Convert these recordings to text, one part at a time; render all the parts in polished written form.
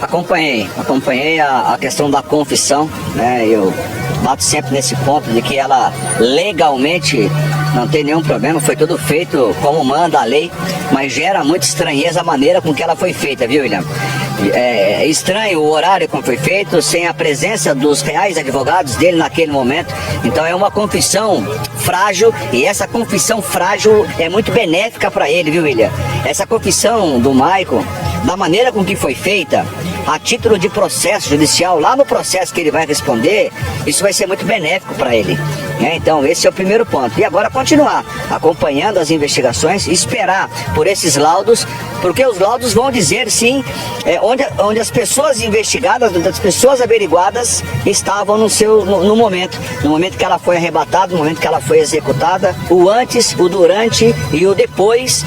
Acompanhei a questão da confissão, né? Eu bato sempre nesse ponto de que ela legalmente não tem nenhum problema, foi tudo feito como manda a lei, mas gera muita estranheza a maneira com que ela foi feita, viu, William? É estranho o horário como foi feito, sem a presença dos reais advogados dele naquele momento. Então é uma confissão frágil, e essa confissão frágil é muito benéfica para ele, viu, William? Essa confissão do Michael, da maneira com que foi feita, a título de processo judicial, lá no processo que ele vai responder, isso vai ser muito benéfico para ele, né? Então esse é o primeiro ponto. E agora continuar acompanhando as investigações, esperar por esses laudos, porque os laudos vão dizer sim onde as pessoas investigadas, onde as pessoas averiguadas estavam no momento que ela foi arrebatada, no momento que ela foi executada, o antes, o durante e o depois,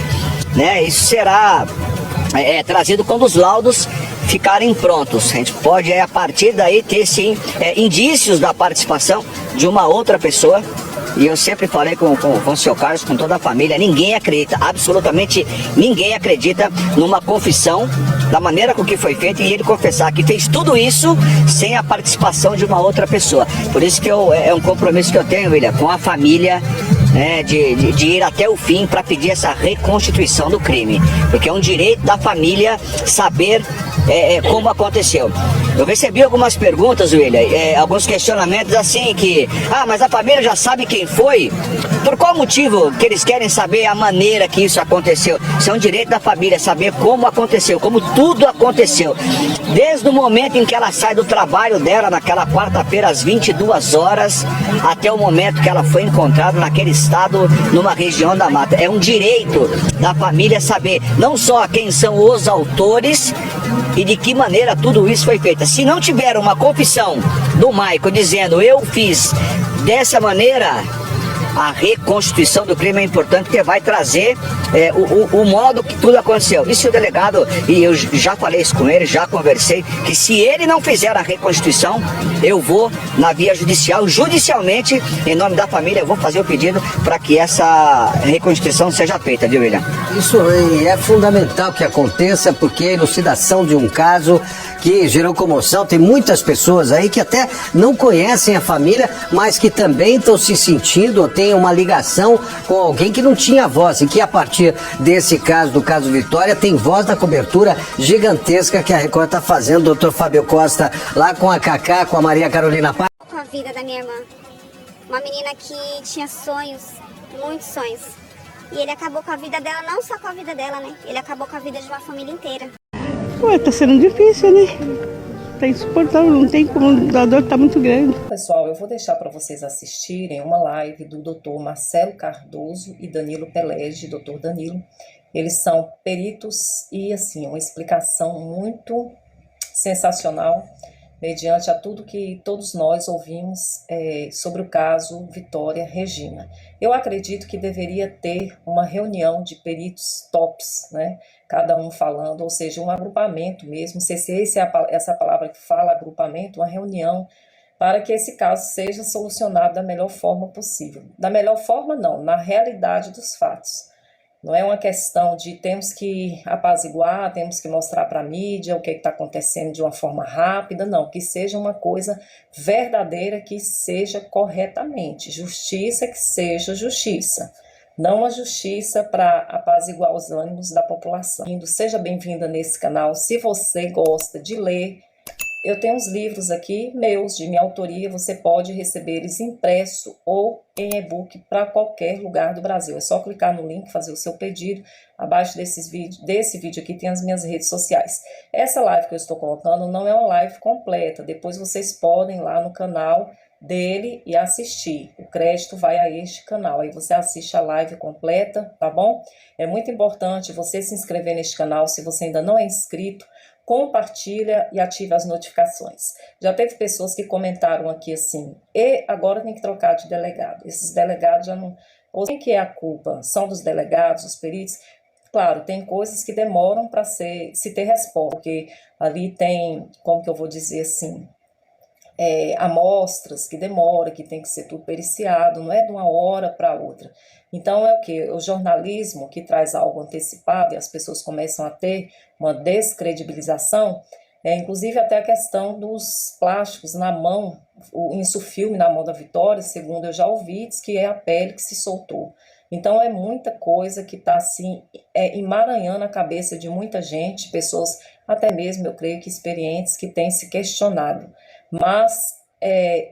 né? Isso será trazido quando os laudos ficarem prontos. A gente pode a partir daí ter sim indícios da participação de uma outra pessoa. E eu sempre falei com o senhor Carlos, com toda a família, ninguém acredita, absolutamente ninguém acredita numa confissão da maneira com que foi feita, e ele confessar que fez tudo isso sem a participação de uma outra pessoa. Por isso que é um compromisso que eu tenho, William, com a família, né, de ir até o fim para pedir essa reconstituição do crime, porque é um direito da família saber como aconteceu. Eu recebi algumas perguntas, William, alguns questionamentos assim que, mas a família já sabe quem foi? Por qual motivo que eles querem saber a maneira que isso aconteceu? Isso é um direito da família, saber como aconteceu, como tudo aconteceu. Desde o momento em que ela sai do trabalho dela, naquela quarta-feira, às 22 horas, até o momento que ela foi encontrada naquele estado, numa região da mata. É um direito da família saber, não só quem são os autores e de que maneira tudo isso foi feito. Se não tiver uma confissão do Michael dizendo eu fiz dessa maneira, a reconstituição do crime é importante, porque vai trazer o modo que tudo aconteceu. E se o delegado, e eu já falei isso com ele, já conversei, que se ele não fizer a reconstituição, eu vou na via judicial, judicialmente, em nome da família, eu vou fazer o pedido para que essa reconstituição seja feita, viu, William? Isso é fundamental que aconteça, porque a elucidação de um caso que gerou comoção, tem muitas pessoas aí que até não conhecem a família, mas que também estão se sentindo ou têm uma ligação com alguém que não tinha voz, e que a partir desse caso, do caso Vitória, tem voz da cobertura gigantesca que a Record está fazendo, doutor Fábio Costa, lá com a Cacá, com a Maria Carolina Paz. Com a vida da minha irmã, uma menina que tinha sonhos, muitos sonhos, e ele acabou com a vida dela, não só com a vida dela, né? Ele acabou com a vida de uma família inteira. Tá sendo difícil, né? Tá insuportável, não tem como, a dor tá muito grande. Pessoal, eu vou deixar para vocês assistirem uma live do Dr. Marcelo Cardoso e Danilo Pelege, Dr. Danilo. Eles são peritos e, assim, uma explicação muito sensacional, mediante a tudo que todos nós ouvimos sobre o caso Vitória Regina. Eu acredito que deveria ter uma reunião de peritos tops, né? Cada um falando, ou seja, um agrupamento mesmo, se essa palavra que fala agrupamento, uma reunião, para que esse caso seja solucionado da melhor forma possível. Da melhor forma não, na realidade dos fatos. Não é uma questão de temos que apaziguar, temos que mostrar para a mídia o que está acontecendo de uma forma rápida, não, que seja uma coisa verdadeira, que seja corretamente, justiça que seja justiça, não a justiça para apaziguar os ânimos da população. Seja bem-vinda nesse canal. Se você gosta de ler, eu tenho uns livros aqui meus, de minha autoria, você pode receber eles impresso ou em e-book para qualquer lugar do Brasil. É só clicar no link, fazer o seu pedido. Abaixo desse vídeo aqui tem as minhas redes sociais. Essa live que eu estou colocando não é uma live completa, depois vocês podem ir lá no canal dele e assistir. O crédito vai a este canal, aí você assiste a live completa, tá bom? É muito importante você se inscrever neste canal, se você ainda não é inscrito, compartilha e ative as notificações. Já teve pessoas que comentaram aqui assim, e agora tem que trocar de delegado. Esses delegados já não... Ou quem que é a culpa? São dos delegados, dos peritos? Claro, tem coisas que demoram para se ter resposta, porque ali tem, como que eu vou dizer assim, amostras que demora, que tem que ser tudo periciado, não é de uma hora para outra. Então é o que? O jornalismo que traz algo antecipado e as pessoas começam a ter uma descredibilização, Inclusive até a questão dos plásticos na mão, o insufilme na mão da Vitória, segundo eu já ouvi, diz que é a pele que se soltou. Então é muita coisa que está assim, emaranhando a cabeça de muita gente, pessoas até mesmo, eu creio que experientes, que têm se questionado. Mas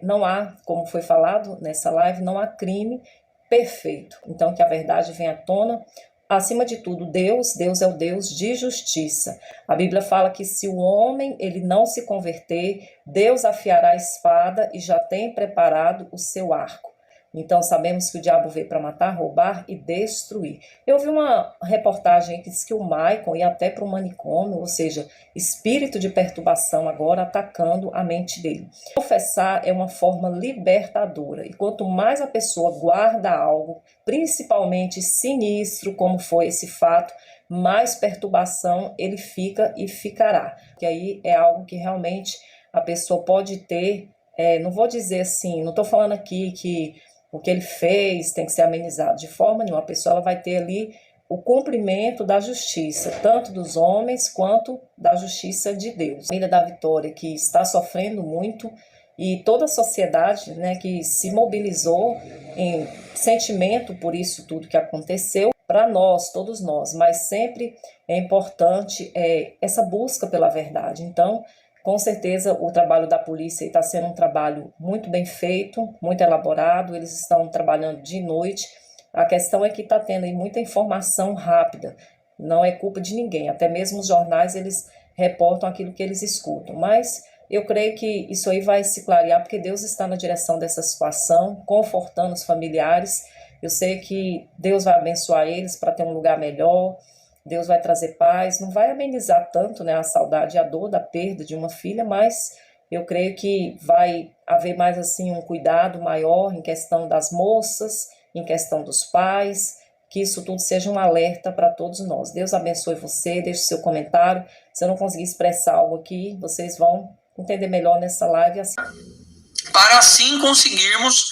não há, como foi falado nessa live, não há crime perfeito. Então que a verdade venha à tona. Acima de tudo, Deus é o Deus de justiça. A Bíblia fala que se o homem ele não se converter, Deus afiará a espada e já tem preparado o seu arco. Então sabemos que o diabo veio para matar, roubar e destruir. Eu vi uma reportagem que diz que o Maicon ia até para o manicômio, ou seja, espírito de perturbação agora atacando a mente dele. Confessar é uma forma libertadora, e quanto mais a pessoa guarda algo, principalmente sinistro, como foi esse fato, mais perturbação ele fica e ficará. Que aí é algo que realmente a pessoa pode ter, não vou dizer assim, não estou falando aqui que o que ele fez tem que ser amenizado. De forma nenhuma, a pessoa ela vai ter ali o cumprimento da justiça, tanto dos homens quanto da justiça de Deus. A família da Vitória, que está sofrendo muito, e toda a sociedade, né, que se mobilizou em sentimento por isso tudo que aconteceu, para nós, todos nós, mas sempre é importante essa busca pela verdade. Então, com certeza, o trabalho da polícia está sendo um trabalho muito bem feito, muito elaborado, eles estão trabalhando de noite. A questão é que está tendo aí muita informação rápida, não é culpa de ninguém, até mesmo os jornais eles reportam aquilo que eles escutam, mas eu creio que isso aí vai se clarear, porque Deus está na direção dessa situação, confortando os familiares. Eu sei que Deus vai abençoar eles para ter um lugar melhor, Deus vai trazer paz, não vai amenizar tanto, né, a saudade e a dor da perda de uma filha, mas eu creio que vai haver mais assim um cuidado maior em questão das moças, em questão dos pais, que isso tudo seja um alerta para todos nós. Deus abençoe você, deixe seu comentário. Se eu não conseguir expressar algo aqui, vocês vão entender melhor nessa live. Para assim conseguirmos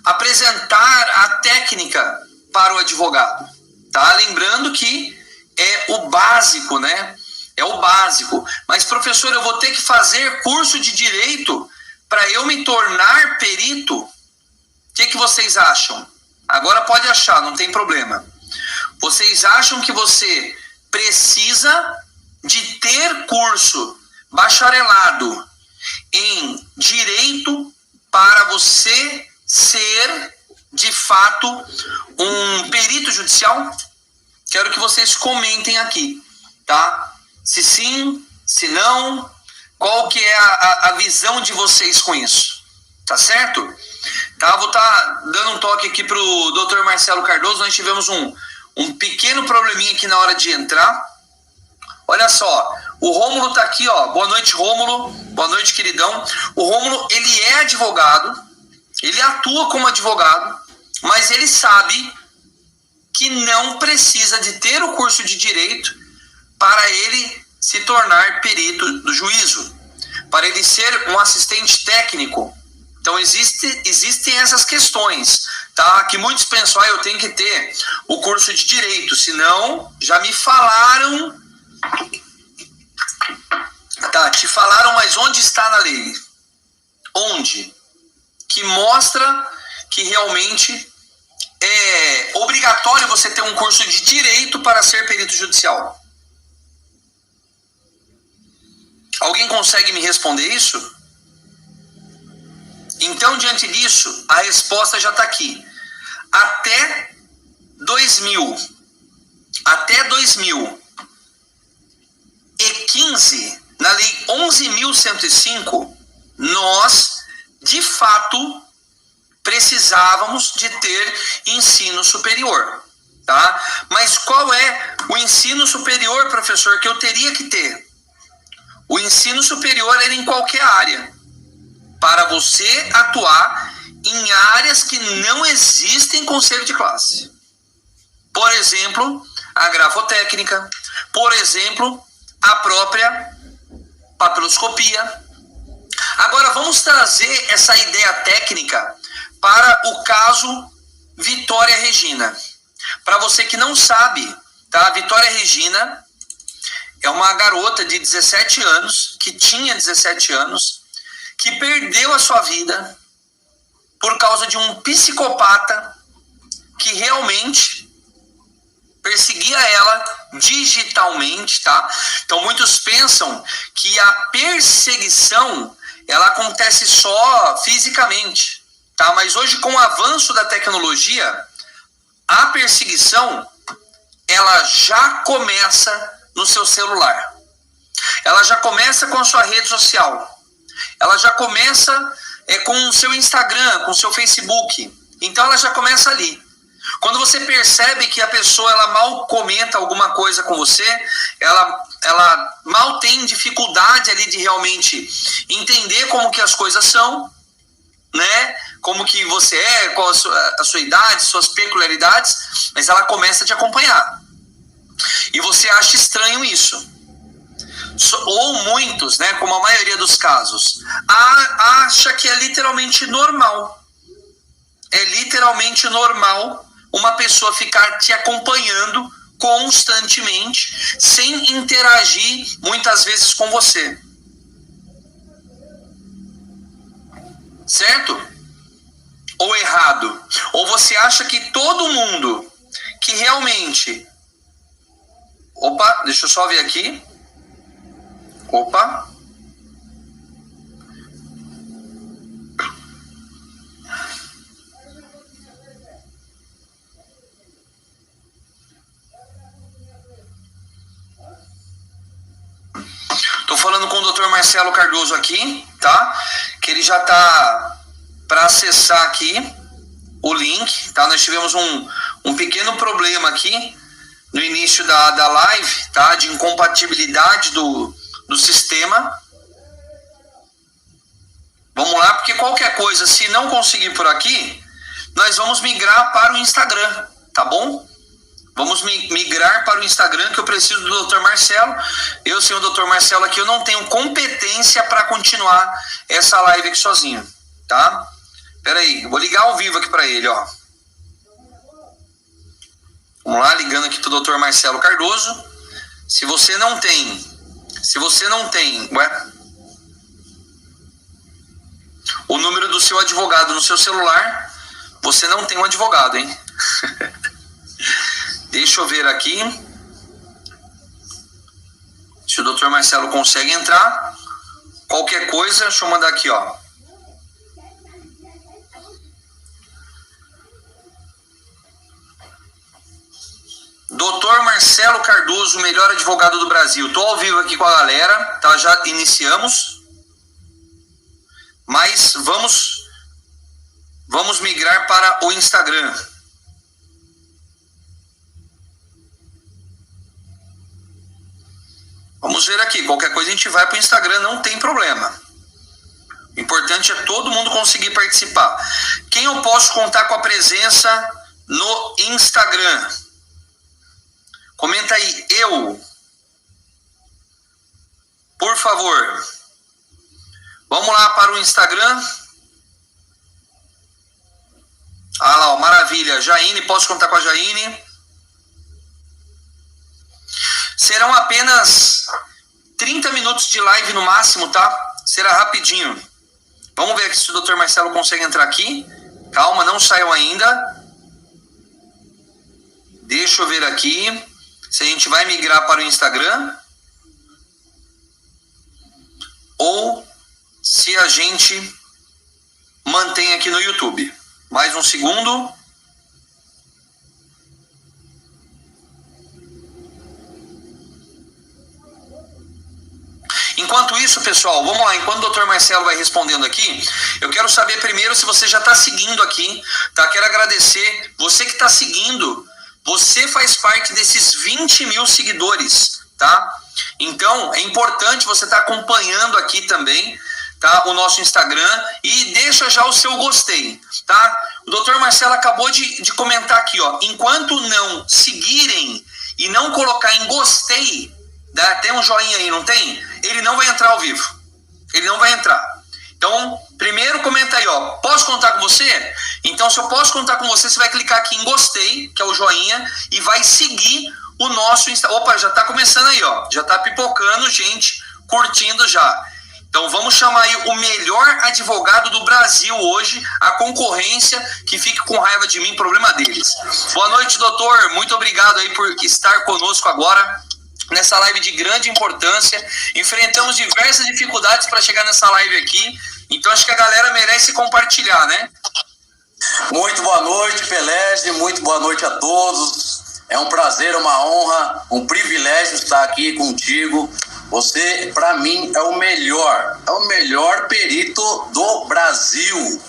apresentar a técnica para o advogado, tá? Lembrando que é o básico, né? É o básico. Mas, professor, eu vou ter que fazer curso de direito para eu me tornar perito? O que vocês acham? Agora pode achar, não tem problema. Vocês acham que você precisa de ter curso bacharelado em direito para você ser, de fato, um perito judicial? Quero que vocês comentem aqui, tá? Se sim, se não, qual que é a visão de vocês com isso, tá certo? Tá, vou estar dando um toque aqui pro Dr. Marcelo Cardoso. Nós tivemos um pequeno probleminha aqui na hora de entrar. Olha só, o Rômulo tá aqui, ó. Boa noite, Rômulo. Boa noite, queridão. O Rômulo, ele é advogado, ele atua como advogado, mas ele sabe que não precisa de ter o curso de direito para ele se tornar perito do juízo, para ele ser um assistente técnico. Então existem essas questões, tá? Que muitos pensam, eu tenho que ter o curso de direito, senão já me falaram, tá? Te falaram, mas onde está na lei? Onde? Que mostra que realmente é obrigatório você ter um curso de direito para ser perito judicial. Alguém consegue me responder isso? Então, diante disso, a resposta já está aqui. Até 2015, na Lei 11.105, nós, de fato, precisávamos de ter ensino superior, tá? Mas qual é o ensino superior, professor, que eu teria que ter? O ensino superior era em qualquer área, para você atuar em áreas que não existem conselho de classe. Por exemplo, a grafotécnica, por exemplo, a própria papiloscopia. Agora vamos trazer essa ideia técnica para o caso Vitória Regina. Para você que não sabe, tá? Vitória Regina, é uma garota de 17 anos, que tinha 17 anos, que perdeu a sua vida por causa de um psicopata que realmente perseguia ela digitalmente, tá? Então muitos pensam que a perseguição ela acontece só fisicamente, tá? Mas hoje, com o avanço da tecnologia, a perseguição ela já começa no seu celular. Ela já começa com a sua rede social. Ela já começa com o seu Instagram, com o seu Facebook. Então ela já começa ali. Quando você percebe que a pessoa ela mal comenta alguma coisa com você, ela mal tem dificuldade ali de realmente entender como que as coisas são, né? Como que você é, qual a sua idade, suas peculiaridades, mas ela começa a te acompanhar. E você acha estranho isso. Ou muitos, né, como a maioria dos casos, acha que é literalmente normal. É literalmente normal uma pessoa ficar te acompanhando constantemente, sem interagir muitas vezes com você. Certo? Ou errado? Ou você acha que todo mundo que realmente... Opa, deixa eu só ver aqui. Opa. Tô falando com o Dr. Marcelo Cardoso aqui, tá? Que ele já tá para acessar aqui o link, tá? Nós tivemos um pequeno problema aqui no início da live, tá? De incompatibilidade do sistema. Vamos lá, porque qualquer coisa, se não conseguir por aqui, nós vamos migrar para o Instagram, tá bom? Vamos migrar para o Instagram, que eu preciso do Dr. Marcelo. Eu, sem o Dr. Marcelo aqui, eu não tenho competência para continuar essa live aqui sozinho, tá? Pera aí, vou ligar ao vivo aqui para ele, ó. Vamos lá, ligando aqui para o Dr. Marcelo Cardoso. Se você não tem, o número do seu advogado no seu celular, você não tem um advogado, hein? Deixa eu ver aqui se o Dr. Marcelo consegue entrar. Qualquer coisa, deixa eu mandar aqui, ó. Dr. Marcelo Cardoso, o melhor advogado do Brasil. Estou ao vivo aqui com a galera, tá? Já iniciamos. Mas vamos migrar para o Instagram. Vamos ver aqui, qualquer coisa a gente vai para o Instagram, não tem problema. O importante é todo mundo conseguir participar. Quem eu posso contar com a presença no Instagram? Comenta aí, eu. Por favor. Vamos lá para o Instagram. Ah lá, ó, maravilha. Jaine, posso contar com a Jaine? Serão apenas 30 minutos de live no máximo, tá? Será rapidinho. Vamos ver aqui se o Dr. Marcelo consegue entrar aqui. Calma, não saiam ainda. Deixa eu ver aqui se a gente vai migrar para o Instagram ou se a gente mantém aqui no YouTube. Mais um segundo. Enquanto isso, pessoal, vamos lá. Enquanto o Dr. Marcelo vai respondendo aqui, eu quero saber primeiro se você já está seguindo aqui, tá? Quero agradecer. Você que está seguindo, você faz parte desses 20 mil seguidores, tá? Então, é importante você estar acompanhando aqui também, tá? O nosso Instagram e deixa já o seu gostei, tá? O Dr. Marcelo acabou de comentar aqui, ó. Enquanto não seguirem e não colocar em gostei, tem um joinha aí, não tem? Ele não vai entrar ao vivo. Ele não vai entrar. Então, primeiro comenta aí, ó. Posso contar com você? Então, se eu posso contar com você, você vai clicar aqui em gostei, que é o joinha, e vai seguir o nosso Instagram. Opa, já tá começando aí, ó. Já tá pipocando, gente, curtindo já. Então vamos chamar aí o melhor advogado do Brasil hoje, a concorrência, que fique com raiva de mim, problema deles. Boa noite, doutor. Muito obrigado aí por estar conosco agora nessa live de grande importância. Enfrentamos diversas dificuldades para chegar nessa live aqui, então acho que a galera merece compartilhar, né? Muito boa noite, Pelege, muito boa noite a todos. É um prazer, uma honra, um privilégio estar aqui contigo. Você, para mim, é o melhor perito do Brasil.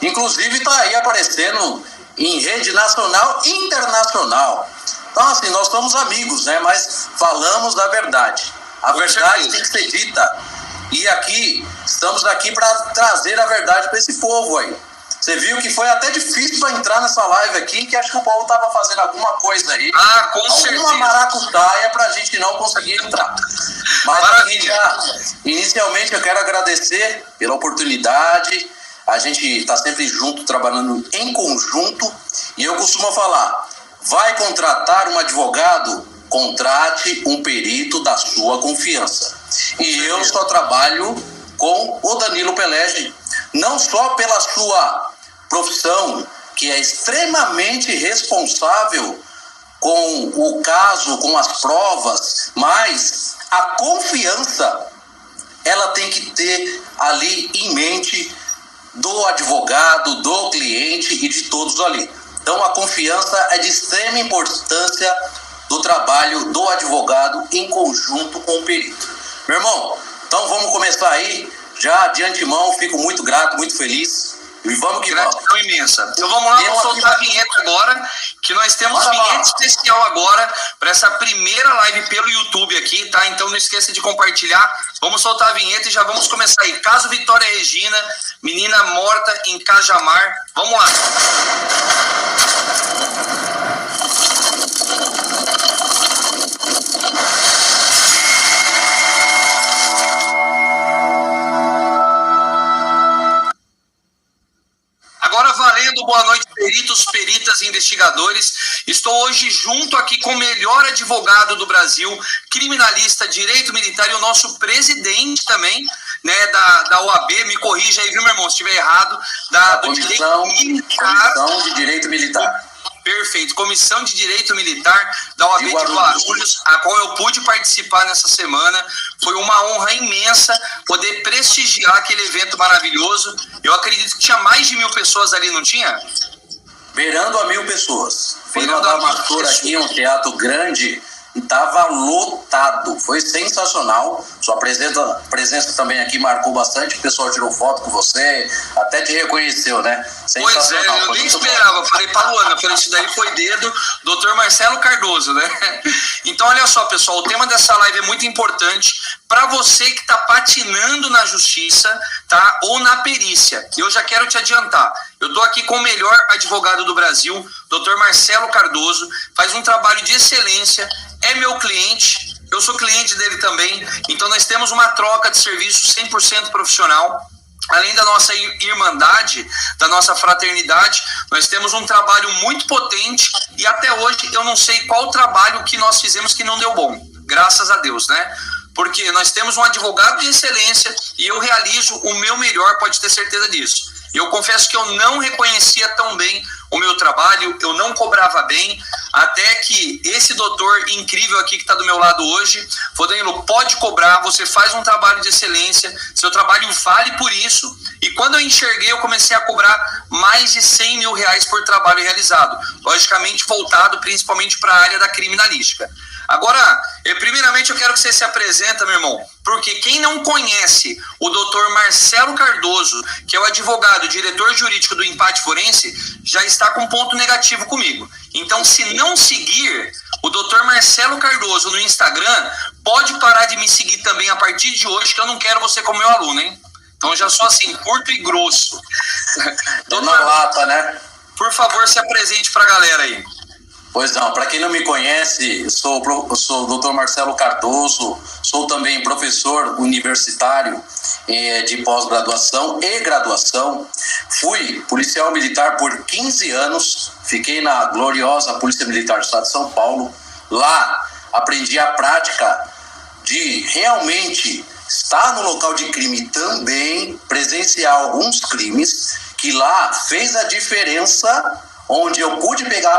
Inclusive está aí aparecendo em rede nacional e internacional. Então, assim, nós somos amigos, né? Mas falamos da verdade. A verdade tem que ser dita. E aqui, estamos aqui para trazer a verdade para esse povo aí. Você viu que foi até difícil para entrar nessa live aqui, que acho que o povo estava fazendo alguma coisa aí. Com certeza. Alguma maracutaia para a gente não conseguir entrar. Mas aqui inicialmente eu quero agradecer pela oportunidade. A gente está sempre junto, trabalhando em conjunto. E eu costumo falar, vai contratar um advogado? Contrate um perito da sua confiança. E eu só trabalho com o Danilo Pelege, não só pela sua profissão, que é extremamente responsável com o caso, com as provas, mas a confiança, ela tem que ter ali em mente do advogado, do cliente e de todos ali. Então a confiança é de extrema importância do trabalho do advogado em conjunto com o perito. Meu irmão, então vamos começar aí. Já de antemão, fico muito grato, muito feliz. E vamos que vamos. Gratidão imensa. Então vamos lá, vamos soltar a vinheta agora, que nós temos vinheta especial agora para essa primeira live pelo YouTube aqui, tá? Então não esqueça de compartilhar. Vamos soltar a vinheta e já vamos começar aí. Caso Vitória Regina, menina morta em Cajamar. Vamos lá. Agora valendo, boa noite, peritos, peritas e investigadores. Estou hoje junto aqui com o melhor advogado do Brasil, criminalista, direito militar e o nosso presidente também, né, da OAB, me corrija aí, viu, meu irmão, se estiver errado, Comissão de Direito Militar. Perfeito, Comissão de Direito Militar da OAB de Guarulhos, a qual eu pude participar nessa semana. Foi uma honra imensa poder prestigiar aquele evento maravilhoso. Eu acredito que tinha mais de 1.000 pessoas ali, não tinha? Beirando a 1.000 pessoas. Foi uma armatura aqui, um teatro grande, e estava lotado. Foi sensacional. Sua presença também aqui marcou bastante. O pessoal tirou foto com você, até te reconheceu, né? Pois é, eu nem esperava. Falei para Luana, isso daí foi dedo, Dr. Marcelo Cardoso, né? Então, olha só, pessoal, o tema dessa live é muito importante para você que está patinando na justiça, tá? Ou na perícia. Eu já quero te adiantar. Eu estou aqui com o melhor advogado do Brasil, Dr. Marcelo Cardoso, faz um trabalho de excelência, é meu cliente, eu sou cliente dele também, então nós temos uma troca de serviço 100% profissional. Além da nossa irmandade, da nossa fraternidade, nós temos um trabalho muito potente e até hoje eu não sei qual trabalho que nós fizemos que não deu bom, graças a Deus, né? Porque nós temos um advogado de excelência e eu realizo o meu melhor, pode ter certeza disso. Eu confesso que eu não reconhecia tão bem o meu trabalho, eu não cobrava bem, até que esse doutor incrível aqui que está do meu lado hoje falou: Danilo, pode cobrar, você faz um trabalho de excelência, seu trabalho vale por isso. E quando eu enxerguei, eu comecei a cobrar mais de 100 mil reais por trabalho realizado, logicamente voltado principalmente para a área da criminalística. Agora, primeiramente eu quero que você se apresenta, meu irmão, porque quem não conhece o Dr. Marcelo Cardoso, que é o advogado, diretor jurídico do Empate Forense, já está com ponto negativo comigo. Então, se não seguir o Dr. Marcelo Cardoso no Instagram, pode parar de me seguir também a partir de hoje, que eu não quero você como meu aluno, hein? Então, eu já sou assim, curto e grosso. Dona Lata, né? Por favor, se apresente para a galera aí. Pois não, para quem não me conhece, eu sou o Dr. Marcelo Cardoso, sou também professor universitário de pós-graduação e graduação. Fui policial militar por 15 anos, fiquei na gloriosa Polícia Militar do Estado de São Paulo. Lá aprendi a prática de realmente estar no local de crime também, presenciar alguns crimes, que lá fez a diferença, onde eu pude pegar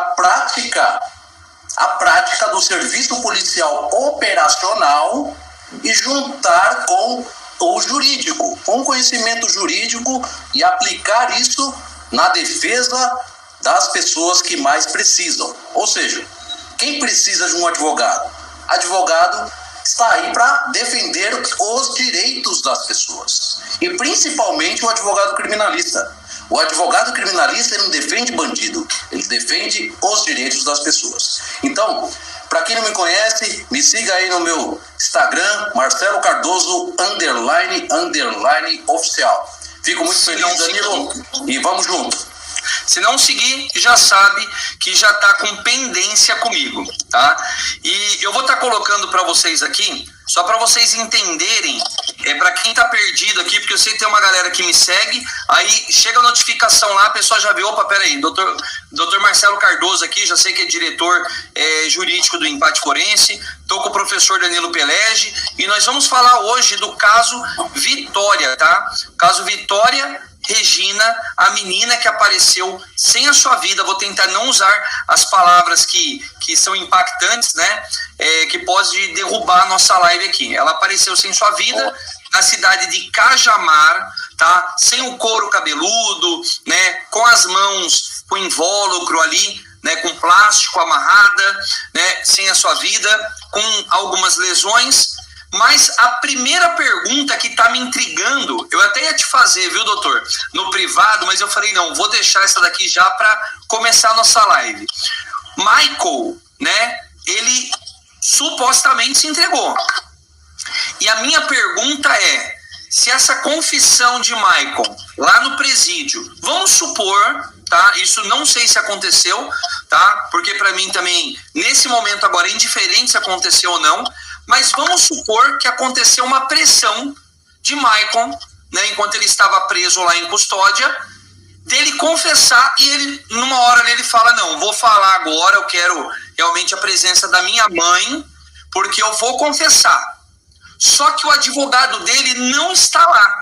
a prática do serviço policial operacional e juntar com o jurídico, com o conhecimento jurídico, e aplicar isso na defesa das pessoas que mais precisam. Ou seja, quem precisa de um advogado? Advogado está aí para defender os direitos das pessoas, e principalmente o advogado criminalista. O advogado criminalista, ele não defende bandido, ele defende os direitos das pessoas. Então, para quem não me conhece, me siga aí no meu Instagram, Marcelo Cardoso _ oficial. Fico muito feliz, Danilo, e vamos junto. Se não seguir, já sabe que já está com pendência comigo, tá? E eu vou estar colocando para vocês aqui, só para vocês entenderem, para quem está perdido aqui, porque eu sei que tem uma galera que me segue, aí chega a notificação lá, a pessoa já vê, opa, peraí, doutor Marcelo Cardoso aqui, já sei que é diretor jurídico do Empate Forense, estou com o professor Danilo Pelege, e nós vamos falar hoje do caso Vitória, tá? Caso Vitória Regina, a menina que apareceu sem a sua vida. Vou tentar não usar as palavras que são impactantes, né? Que pode derrubar a nossa live aqui. Ela apareceu sem sua vida na cidade de Cajamar, tá? Sem o couro cabeludo, né? Com as mãos com invólucro ali, né? Com plástico amarrada, né? Sem a sua vida, com algumas lesões. Mas a primeira pergunta que tá me intrigando, eu até ia te fazer, viu, doutor, no privado, mas eu falei, não, vou deixar essa daqui já para começar a nossa live. Michael, né, ele supostamente se entregou. E a minha pergunta é, se essa confissão de Michael, lá no presídio, vamos supor, tá, isso não sei se aconteceu, tá, porque para mim também, nesse momento agora, é indiferente se aconteceu ou não, mas vamos supor que aconteceu uma pressão de Michael, né, enquanto ele estava preso lá em custódia, dele confessar, e ele, numa hora ali, ele fala, não, vou falar agora, eu quero realmente a presença da minha mãe, porque eu vou confessar. Só que o advogado dele não está lá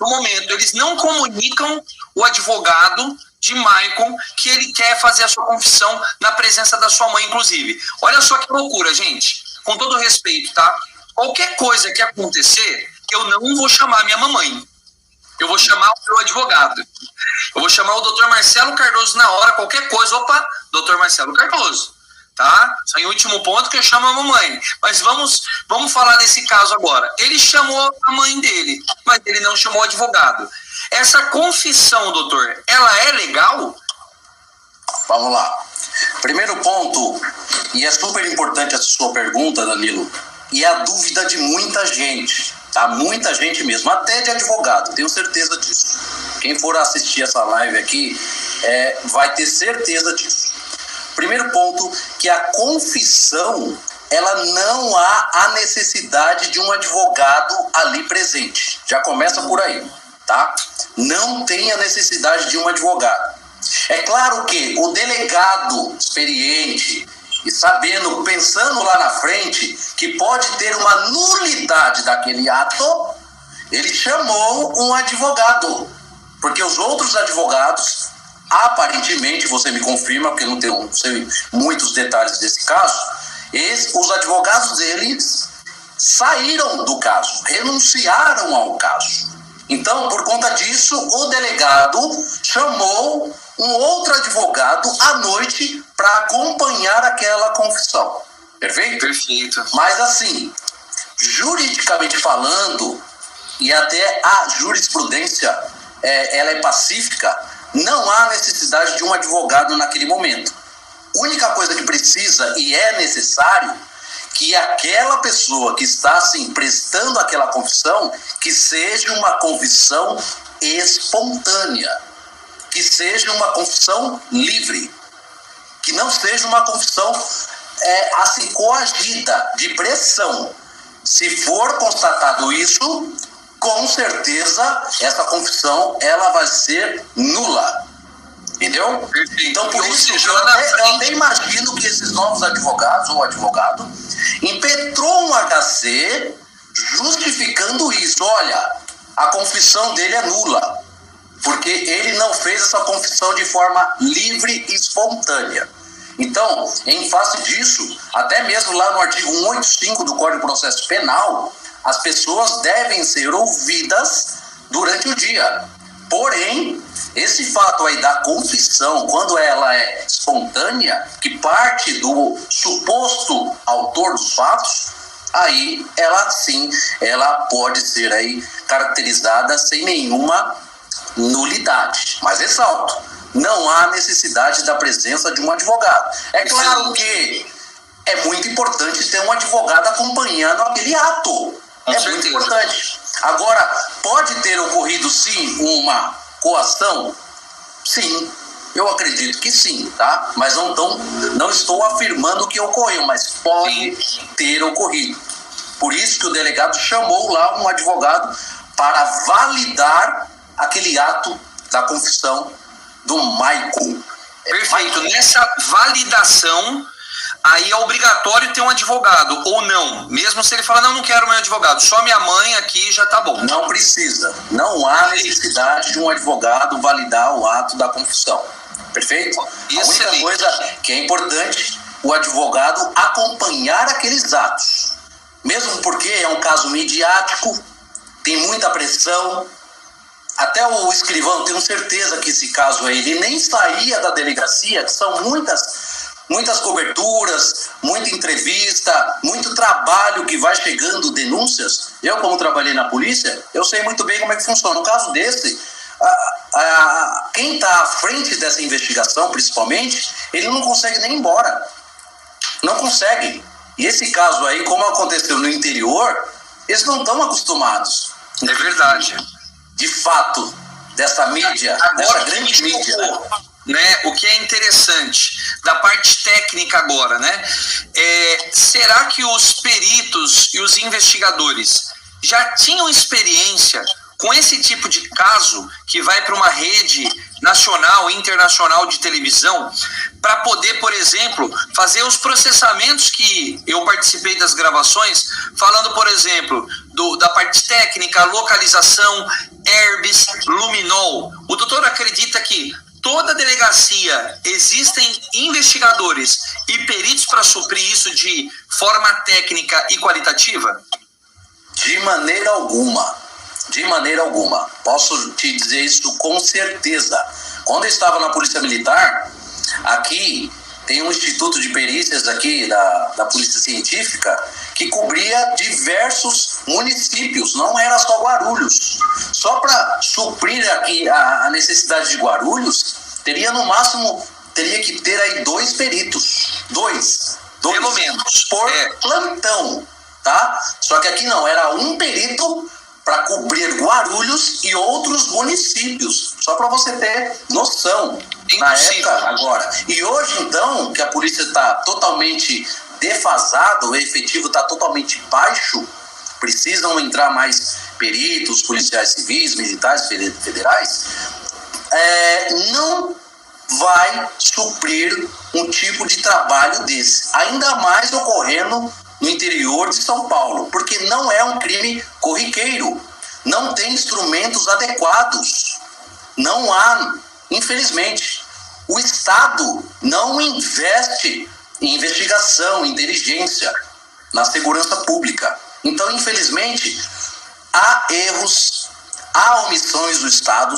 no momento, eles não comunicam o advogado de Michael que ele quer fazer a sua confissão na presença da sua mãe, inclusive. Olha só que loucura, gente. Com todo respeito, tá? Qualquer coisa que acontecer, eu não vou chamar minha mamãe. Eu vou chamar o meu advogado. Eu vou chamar o doutor Marcelo Cardoso na hora, qualquer coisa. Opa, doutor Marcelo Cardoso, tá? Só em último ponto que eu chamo a mamãe. Mas vamos falar desse caso agora. Ele chamou a mãe dele, mas ele não chamou o advogado. Essa confissão, doutor, ela é legal? Vamos lá. Primeiro ponto, e é super importante essa sua pergunta, Danilo, e é a dúvida de muita gente, tá? Muita gente mesmo, até de advogado, tenho certeza disso. Quem for assistir essa live aqui vai ter certeza disso. Primeiro ponto, que a confissão, ela não há a necessidade de um advogado ali presente. Já começa por aí, tá? Não tem a necessidade de um advogado. É claro que o delegado experiente e sabendo, pensando lá na frente, que pode ter uma nulidade daquele ato, ele chamou um advogado. Porque os outros advogados, aparentemente, você me confirma, porque não sei muitos detalhes desse caso, os advogados deles saíram do caso, renunciaram ao caso. Então, por conta disso, o delegado chamou um outro advogado à noite para acompanhar aquela confissão. Perfeito? Perfeito. Mas assim, juridicamente falando, e até a jurisprudência ela é pacífica, não há necessidade de um advogado naquele momento. A única coisa que precisa e é necessário que aquela pessoa que está assim, prestando aquela confissão, que seja uma confissão espontânea, que seja uma confissão livre. que não seja uma confissão assim, coagida, de pressão. Se for constatado isso, com certeza essa confissão ela vai ser nula. Entendeu? Então, por isso, eu até imagino que esses novos advogados ou advogado impetrou um HC justificando isso. Olha, a confissão dele é nula, porque ele não fez essa confissão de forma livre e espontânea. Então, em face disso, até mesmo lá no artigo 185 do Código de Processo Penal, as pessoas devem ser ouvidas durante o dia. Porém, esse fato aí da confissão, quando ela é espontânea, que parte do suposto autor dos fatos, aí ela sim, ela pode ser aí caracterizada sem nenhuma nulidade. Mas ressalto, não há necessidade da presença de um advogado. É claro que é muito importante ter um advogado acompanhando aquele ato. É muito importante. Agora, pode ter ocorrido sim uma coação? Sim, eu acredito que sim, tá? Mas não estou afirmando que ocorreu, mas pode ter ocorrido. Por isso que o delegado chamou lá um advogado para validar aquele ato da confissão do Maicon. Perfeito. Nessa validação, aí é obrigatório ter um advogado, ou não? Mesmo se ele falar, não quero meu advogado, só minha mãe aqui já tá bom. Não precisa. Não há necessidade de um advogado validar o ato da confissão. Perfeito? Excelente. A única coisa que é importante, o advogado acompanhar aqueles atos. Mesmo porque é um caso midiático, tem muita pressão. Até o escrivão, tenho certeza que esse caso aí, ele nem saía da delegacia, que são muitas coberturas, muita entrevista, muito trabalho que vai chegando, denúncias. Eu, como trabalhei na polícia, eu sei muito bem como é que funciona. No caso desse, quem está à frente dessa investigação, principalmente, ele não consegue nem ir embora. Não consegue. E esse caso aí, como aconteceu no interior, eles não estão acostumados. É verdade. De fato, dessa mídia, dessa grande mídia, né? O que é interessante da parte técnica agora, né? Será que os peritos e os investigadores já tinham experiência com esse tipo de caso que vai para uma rede nacional e internacional de televisão para poder, por exemplo, fazer os processamentos que eu participei das gravações, falando, por exemplo, da parte técnica, localização, herbes, luminol. O doutor acredita que toda delegacia existem investigadores e peritos para suprir isso de forma técnica e qualitativa? De maneira alguma. De maneira alguma. Posso te dizer isso com certeza. Quando eu estava na Polícia Militar, aqui tem um instituto de perícias aqui da Polícia Científica que cobria diversos municípios, não era só Guarulhos. Só para suprir aqui a necessidade de Guarulhos, teria que ter aí 2 peritos. Dois pelo menos. Por plantão, tá? Só que aqui não, era um perito para cobrir Guarulhos e outros municípios, só para você ter noção. Na época, agora. E hoje, então, que a polícia está totalmente defasada, o efetivo está totalmente baixo, precisam entrar mais peritos, policiais civis, militares, federais, não vai suprir um tipo de trabalho desse, ainda mais ocorrendo no interior de São Paulo, porque não é um crime corriqueiro, não tem instrumentos adequados, não há, infelizmente, o Estado não investe em investigação, inteligência, na segurança pública. Então, infelizmente, há erros, há omissões do Estado,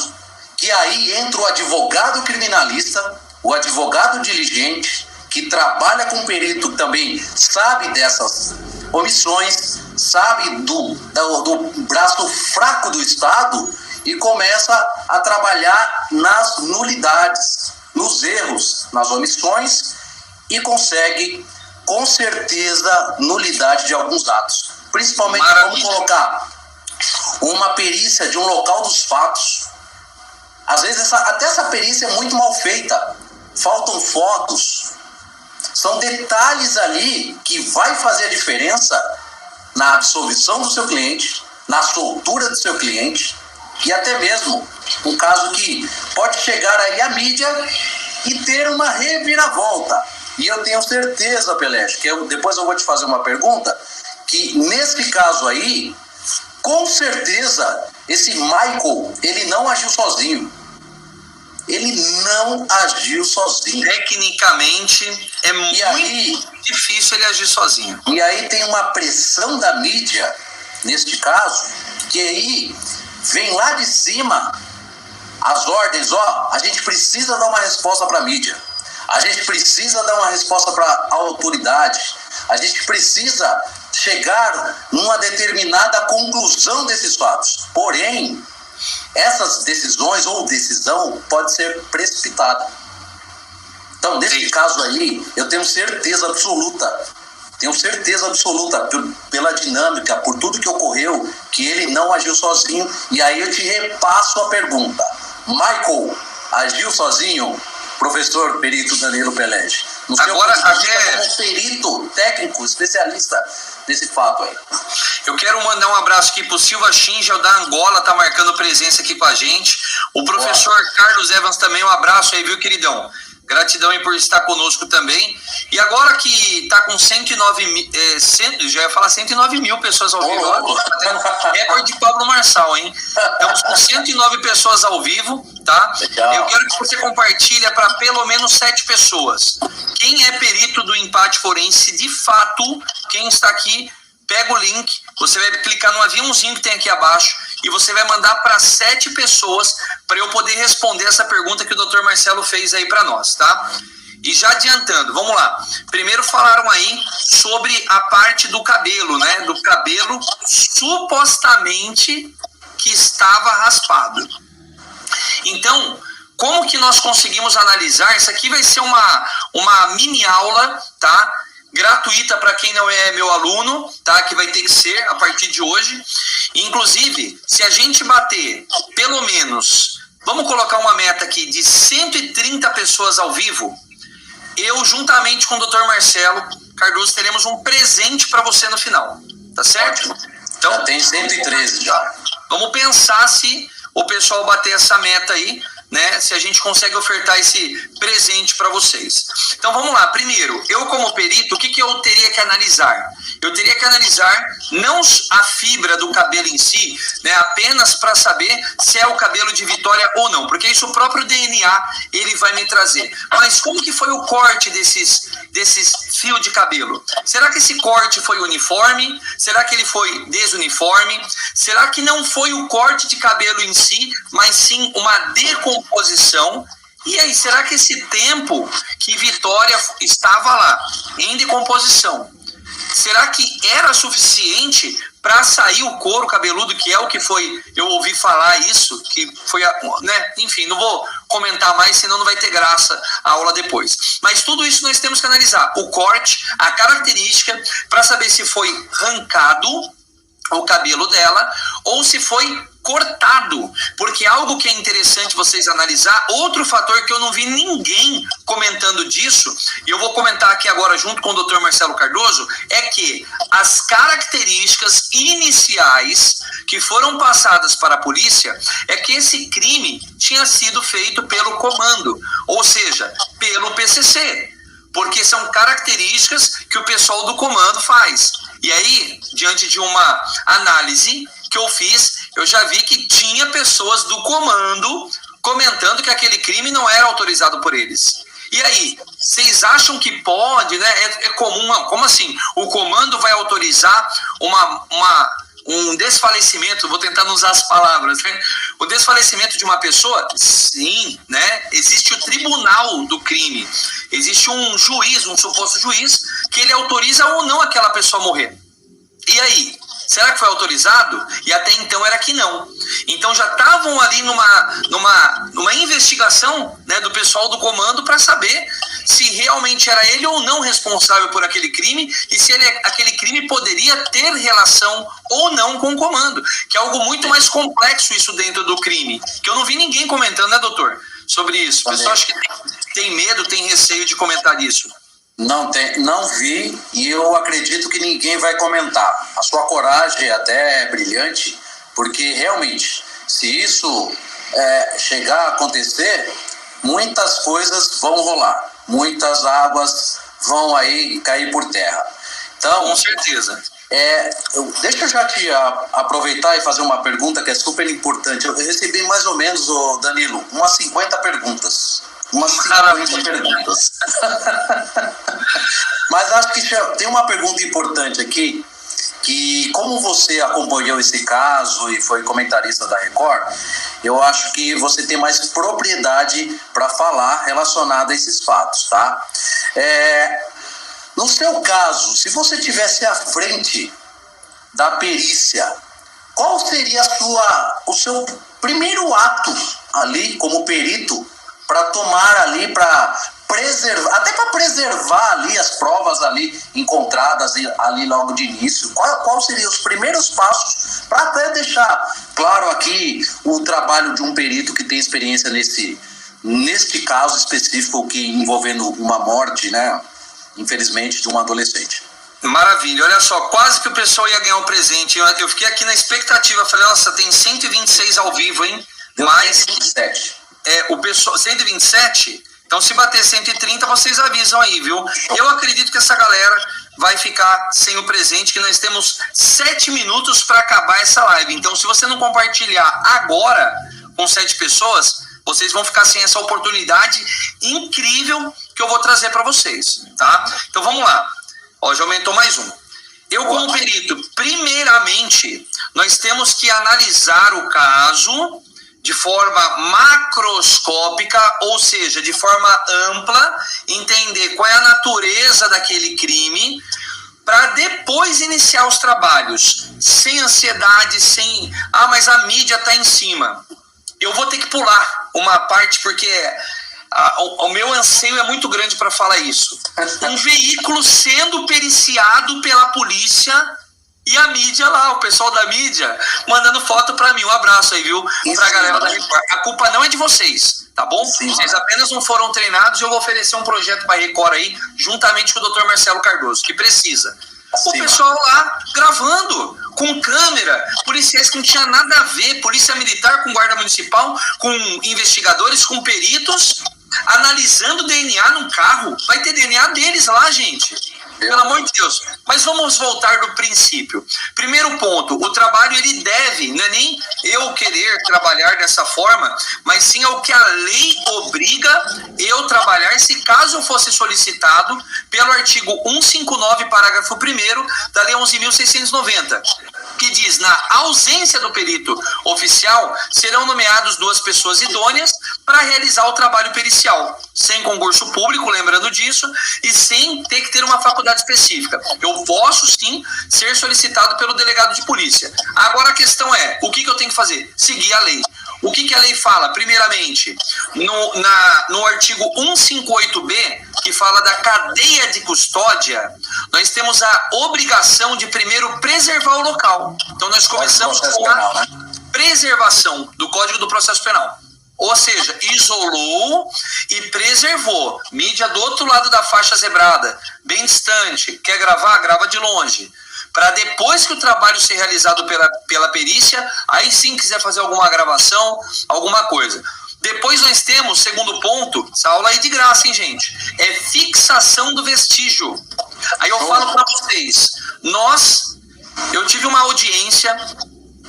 que aí entra o advogado criminalista, o advogado diligente, que trabalha com perito que também sabe dessas omissões, sabe do braço fraco do Estado e começa a trabalhar nas nulidades, nos erros, nas omissões e consegue, com certeza, nulidade de alguns atos. Principalmente, vamos colocar uma perícia de um local dos fatos. Às vezes, até essa perícia é muito mal feita. faltam fotos. São detalhes ali que vai fazer a diferença na absolvição do seu cliente, na soltura do seu cliente, e até mesmo um caso que pode chegar aí à mídia e ter uma reviravolta. E eu tenho certeza, Pelé, que depois eu vou te fazer uma pergunta, que nesse caso aí, com certeza, esse Michael, ele não agiu sozinho. Ele não agiu sozinho. Tecnicamente, é muito difícil ele agir sozinho. E aí tem uma pressão da mídia, neste caso, que aí vem lá de cima as ordens, a gente precisa dar uma resposta para a mídia. A gente precisa dar uma resposta para a autoridade. A gente precisa chegar numa determinada conclusão desses fatos. Porém, essas decisões ou decisão pode ser precipitada. Então, nesse caso aí, eu tenho certeza absoluta, pela dinâmica, por tudo que ocorreu, que ele não agiu sozinho. E aí eu te repasso a pergunta. Michael agiu sozinho? Professor perito Danilo Pelege. Agora, como perito técnico, especialista desse fato aí. Eu quero mandar um abraço aqui pro Silva Schingel da Angola, tá marcando presença aqui com a gente. O professor Carlos Evans também, um abraço aí, viu, queridão? Gratidão aí por estar conosco também. E agora que tá com 109 mil, já ia falar 109 mil pessoas ao vivo. Recorde de Pablo Marçal, hein? Estamos com 109 pessoas ao vivo, tá? Legal. Eu quero que você compartilhe para pelo menos 7 pessoas. Quem é perito do empate forense de fato, quem está aqui, pega o link, você vai clicar no aviãozinho que tem aqui abaixo e você vai mandar para 7 pessoas para eu poder responder essa pergunta que o Dr. Marcelo fez aí para nós, tá? E já adiantando, vamos lá. Primeiro falaram aí sobre a parte do cabelo, né? Do cabelo supostamente que estava raspado. Então, como que nós conseguimos analisar? Isso aqui vai ser uma mini aula, tá? Gratuita para quem não é meu aluno, tá? Que vai ter que ser a partir de hoje. Inclusive, se a gente bater pelo menos, vamos colocar uma meta aqui de 130 pessoas ao vivo, eu juntamente com o Dr. Marcelo Cardoso teremos um presente para você no final, tá certo? Então, já tem 113 já. Vamos pensar se o pessoal bater essa meta aí, né, se a gente consegue ofertar esse presente para vocês. Então vamos lá, primeiro, eu como perito, o que eu teria que analisar? Eu teria que analisar não a fibra do cabelo em si, né, apenas para saber se é o cabelo de Vitória ou não, porque isso o próprio DNA ele vai me trazer. Mas como que foi o corte desses fios de cabelo? Será que esse corte foi uniforme? Será que ele foi desuniforme? Será que não foi o corte de cabelo em si, mas sim uma decomposição? E aí, será que esse tempo que Vitória estava lá, em decomposição, será que era suficiente para sair o couro cabeludo, que é o que foi, eu ouvi falar isso, que foi, né? Enfim, não vou comentar mais, senão não vai ter graça a aula depois. Mas tudo isso nós temos que analisar, o corte, a característica, para saber se foi arrancado o cabelo dela ou se foi cortado, porque algo que é interessante vocês analisar, outro fator que eu não vi ninguém comentando disso, e eu vou comentar aqui agora junto com o Dr. Marcelo Cardoso, é que as características iniciais que foram passadas para a polícia é que esse crime tinha sido feito pelo comando, ou seja, pelo PCC, porque são características que o pessoal do comando faz. E aí, diante de uma análise que eu fiz, eu já vi que tinha pessoas do comando comentando que aquele crime não era autorizado por eles. E aí, vocês acham que pode, né? É comum, não, como assim? O comando vai autorizar um desfalecimento, vou tentar não usar as palavras, né? O desfalecimento de uma pessoa? Sim, né? Existe o tribunal do crime, existe um juiz, um suposto juiz, que ele autoriza ou não aquela pessoa morrer. E aí? Será que foi autorizado? E até então era que não. Então já estavam ali numa investigação, né, do pessoal do comando para saber se realmente era ele ou não responsável por aquele crime e se aquele crime poderia ter relação ou não com o comando, que é algo muito mais complexo isso dentro do crime, que eu não vi ninguém comentando, né, doutor, sobre isso. O pessoal acha que tem medo, tem receio de comentar isso? Não vi, e eu acredito que ninguém vai comentar. A sua coragem até é brilhante, porque realmente, se isso chegar a acontecer, muitas coisas vão rolar, muitas águas vão aí cair por terra. Então, com certeza. Deixa eu já te aproveitar e fazer uma pergunta que é super importante. Eu recebi mais ou menos, Danilo, umas 50 perguntas. Perguntas. Mas acho que tem uma pergunta importante aqui, que como você acompanhou esse caso e foi comentarista da Record, eu acho que você tem mais propriedade para falar relacionada a esses fatos, tá? No seu caso, se você estivesse à frente da perícia, qual seria o seu primeiro ato ali como perito para tomar ali, para preservar ali as provas ali encontradas ali logo de início? Qual seriam os primeiros passos para até deixar claro aqui o trabalho de um perito que tem experiência neste caso específico que envolvendo uma morte, né, infelizmente, de um adolescente? Maravilha, olha só, quase que o pessoal ia ganhar um presente. Eu fiquei aqui na expectativa, falei, nossa, tem 126 ao vivo, hein? Mais 127. O pessoal, 127? Então, se bater 130, vocês avisam aí, viu? Eu acredito que essa galera vai ficar sem o presente, que nós temos 7 minutos para acabar essa live. Então, se você não compartilhar agora com 7 pessoas, vocês vão ficar sem essa oportunidade incrível que eu vou trazer para vocês, tá? Então, vamos lá. Ó, já aumentou mais um. Eu, como perito, primeiramente, nós temos que analisar o caso de forma macroscópica, ou seja, de forma ampla, entender qual é a natureza daquele crime, para depois iniciar os trabalhos, sem ansiedade, sem... mas a mídia está em cima. Eu vou ter que pular uma parte, porque o meu anseio é muito grande para falar isso. Um veículo sendo periciado pela polícia... E a mídia lá, o pessoal da mídia, mandando foto pra mim. Um abraço aí, viu? Pra galera da Record. A culpa não é de vocês, tá bom? Sim, vocês apenas não foram treinados e eu vou oferecer um projeto pra Record aí, juntamente com o Dr. Marcelo Cardoso, que precisa. O pessoal lá gravando, com câmera, policiais que não tinha nada a ver, polícia militar com guarda municipal, com investigadores, com peritos, analisando DNA num carro. Vai ter DNA deles lá, gente. Pelo amor de Deus. Mas vamos voltar do princípio. Primeiro ponto, o trabalho ele deve, não é nem eu querer trabalhar dessa forma, mas sim ao que a lei obriga eu trabalhar, se caso eu fosse solicitado pelo artigo 159, parágrafo 1º da Lei 11.690, que diz, na ausência do perito oficial, serão nomeados 2 pessoas idôneas para realizar o trabalho pericial, sem concurso público, lembrando disso, e sem ter que ter uma faculdade específica. Eu posso sim ser solicitado pelo delegado de polícia. Agora a questão é, o que eu tenho que fazer? Seguir a lei. O que a lei fala? Primeiramente, no artigo 158B, que fala da cadeia de custódia, nós temos a obrigação de primeiro preservar o local. Então nós começamos com a preservação do Código do Processo Penal. Ou seja, isolou e preservou. Mídia do outro lado da faixa zebrada, bem distante. Quer gravar? Grava de longe. Para depois que o trabalho ser realizado pela perícia, aí sim quiser fazer alguma gravação, alguma coisa. Depois nós temos, segundo ponto, essa aula aí de graça, hein, gente? É fixação do vestígio. Aí eu falo para vocês, eu tive uma audiência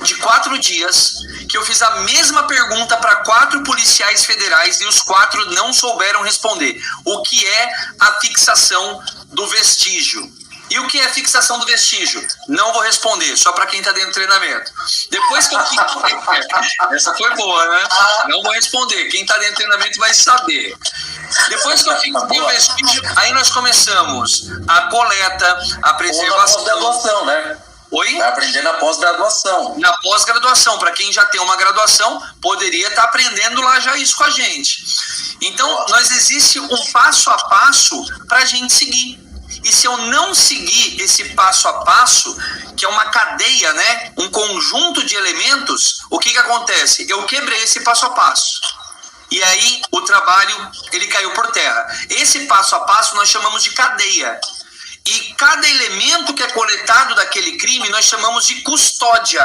de 4 dias, que eu fiz a mesma pergunta para 4 policiais federais e os 4 não souberam responder. O que é a fixação do vestígio? E o que é fixação do vestígio? Não vou responder, só para quem está dentro do treinamento. Depois que eu essa foi boa, né? Não vou responder, quem está dentro do treinamento vai saber. Depois que eu fixei o vestígio, aí nós começamos a coleta, a preservação. Pós-graduação, né? Oi? Vai aprender na pós-graduação. Na pós-graduação, para quem já tem uma graduação, poderia estar aprendendo lá já isso com a gente. Então, existe um passo a passo para a gente seguir. E se eu não seguir esse passo a passo, que é uma cadeia, né? Um conjunto de elementos, o que acontece? Eu quebrei esse passo a passo. e aí o trabalho ele caiu por terra. Esse passo a passo nós chamamos de cadeia. E cada elemento que é coletado daquele crime nós chamamos de custódia.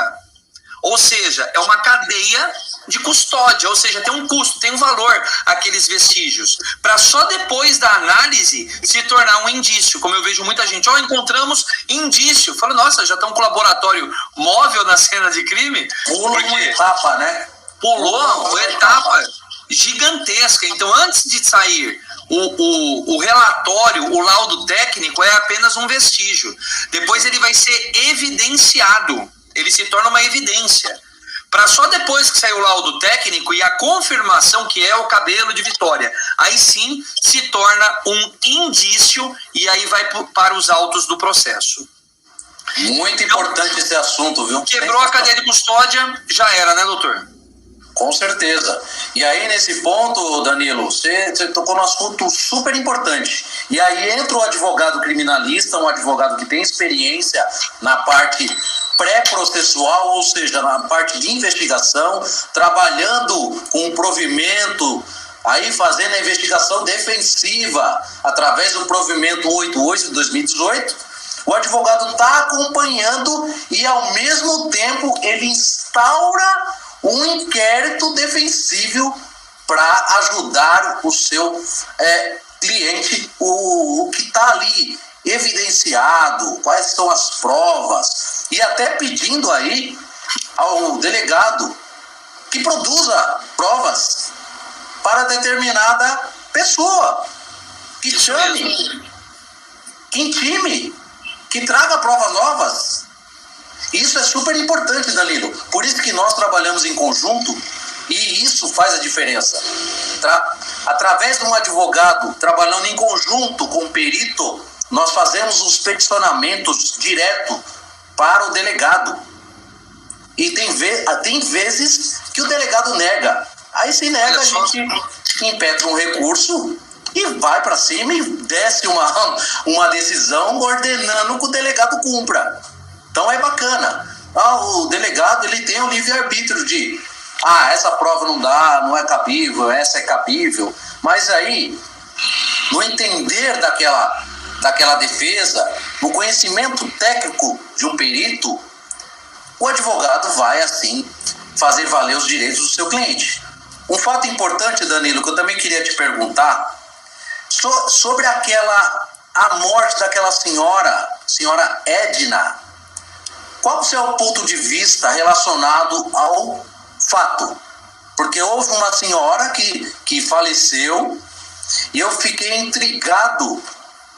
Ou seja, é uma cadeia de custódia, ou seja, tem um custo, tem um valor aqueles vestígios, para só depois da análise se tornar um indício. Como eu vejo muita gente, encontramos indício. Falo, nossa, já está um laboratório móvel na cena de crime? Pulou uma etapa, né? Pulou uma etapa gigantesca. Então, antes de sair o relatório, o laudo técnico é apenas um vestígio. Depois ele vai ser evidenciado, ele se torna uma evidência. Para só depois que sair o laudo técnico e a confirmação que é o cabelo de Vitória, aí sim se torna um indício e aí vai para os autos do processo. Muito importante esse assunto, viu? Quebrou a cadeia de custódia, já era, né, doutor? Com certeza. E aí, nesse ponto, Danilo, você tocou num assunto super importante. E aí entra o advogado criminalista, um advogado que tem experiência na parte pré-processual, ou seja, na parte de investigação, trabalhando com o provimento, aí fazendo a investigação defensiva através do provimento 188 de 2018. O advogado está acompanhando e, ao mesmo tempo, ele instaura um inquérito defensivo para ajudar o seu cliente, o que está ali evidenciado, quais são as provas, e até pedindo aí ao delegado que produza provas para determinada pessoa, que chame, que intime, que traga provas novas. Isso é super importante, Danilo. Por isso que nós trabalhamos em conjunto e isso faz a diferença. Através de um advogado trabalhando em conjunto com o perito, nós fazemos os peticionamentos direto para o delegado. E tem vezes que o delegado nega. Aí se nega, a gente impetra um recurso e vai para cima e desce uma decisão ordenando que o delegado cumpra. Então é bacana. O delegado ele tem o livre-arbítrio de essa prova não dá, não é cabível, essa é cabível. Mas aí, no entender daquela defesa, no conhecimento técnico de um perito, o advogado vai, assim, fazer valer os direitos do seu cliente. Um fato importante, Danilo, que eu também queria te perguntar, sobre a morte daquela senhora Edna. Qual o seu ponto de vista relacionado ao fato? Porque houve uma senhora que faleceu e eu fiquei intrigado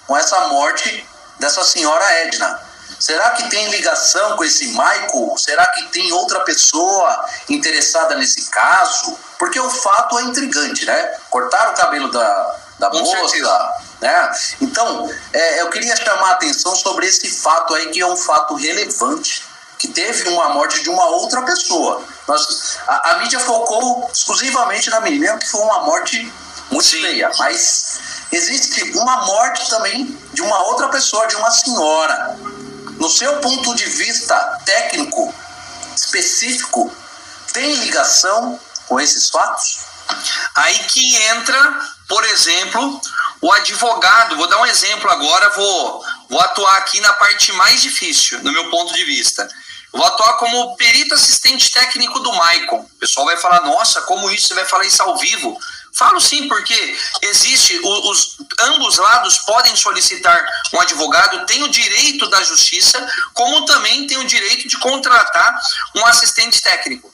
com essa morte dessa senhora Edna. Será que tem ligação com esse Michael? Será que tem outra pessoa interessada nesse caso? Porque o fato é intrigante, né? Cortaram o cabelo da moça, né? Então, eu queria chamar a atenção sobre esse fato aí, que é um fato relevante, que teve uma morte de uma outra pessoa. A mídia focou exclusivamente na menina, que foi uma morte muito feia, mas existe uma morte também de uma outra pessoa, de uma senhora. No seu ponto de vista técnico, específico, tem ligação com esses fatos? Aí que entra, por exemplo, o advogado. Vou dar um exemplo agora, vou atuar aqui na parte mais difícil, no meu ponto de vista. Vou atuar como perito assistente técnico do Michael. O pessoal vai falar, nossa, como isso? Você vai falar isso ao vivo? Falo sim, porque existe, ambos lados podem solicitar um advogado, tem o direito da justiça, como também tem o direito de contratar um assistente técnico.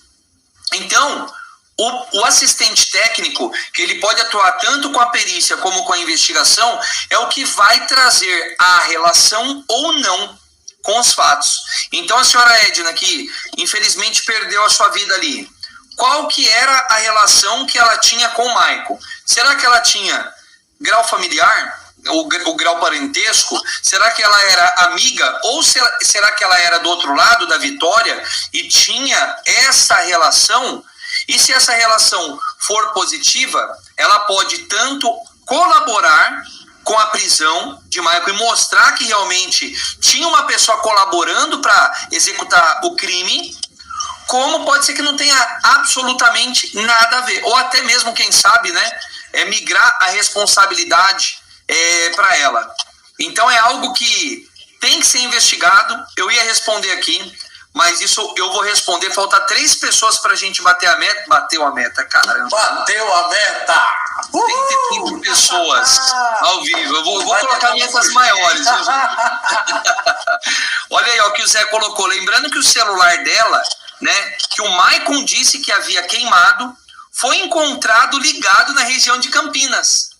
Então, o assistente técnico, que ele pode atuar tanto com a perícia como com a investigação, é o que vai trazer a relação ou não com os fatos. Então a senhora Edna, que infelizmente perdeu a sua vida ali, qual que era a relação que ela tinha com o Michael? Será que ela tinha grau familiar, o grau parentesco? Será que ela era amiga? Ou será que ela era do outro lado da Vitória e tinha essa relação? E se essa relação for positiva, ela pode tanto colaborar com a prisão de Michael e mostrar que realmente tinha uma pessoa colaborando para executar o crime, como pode ser que não tenha absolutamente nada a ver, ou até mesmo, quem sabe, né, migrar a responsabilidade para ela. Então é algo que tem que ser investigado. Eu ia responder aqui, mas isso eu vou responder. Falta 3 pessoas para a gente bater a meta. Bateu a meta, caramba. Bateu a meta! 130 pessoas ao vivo. Eu vou colocar metas maiores. Olha aí, ó, o que o Zé colocou. Lembrando que o celular dela, né, que o Maicon disse que havia queimado, foi encontrado ligado na região de Campinas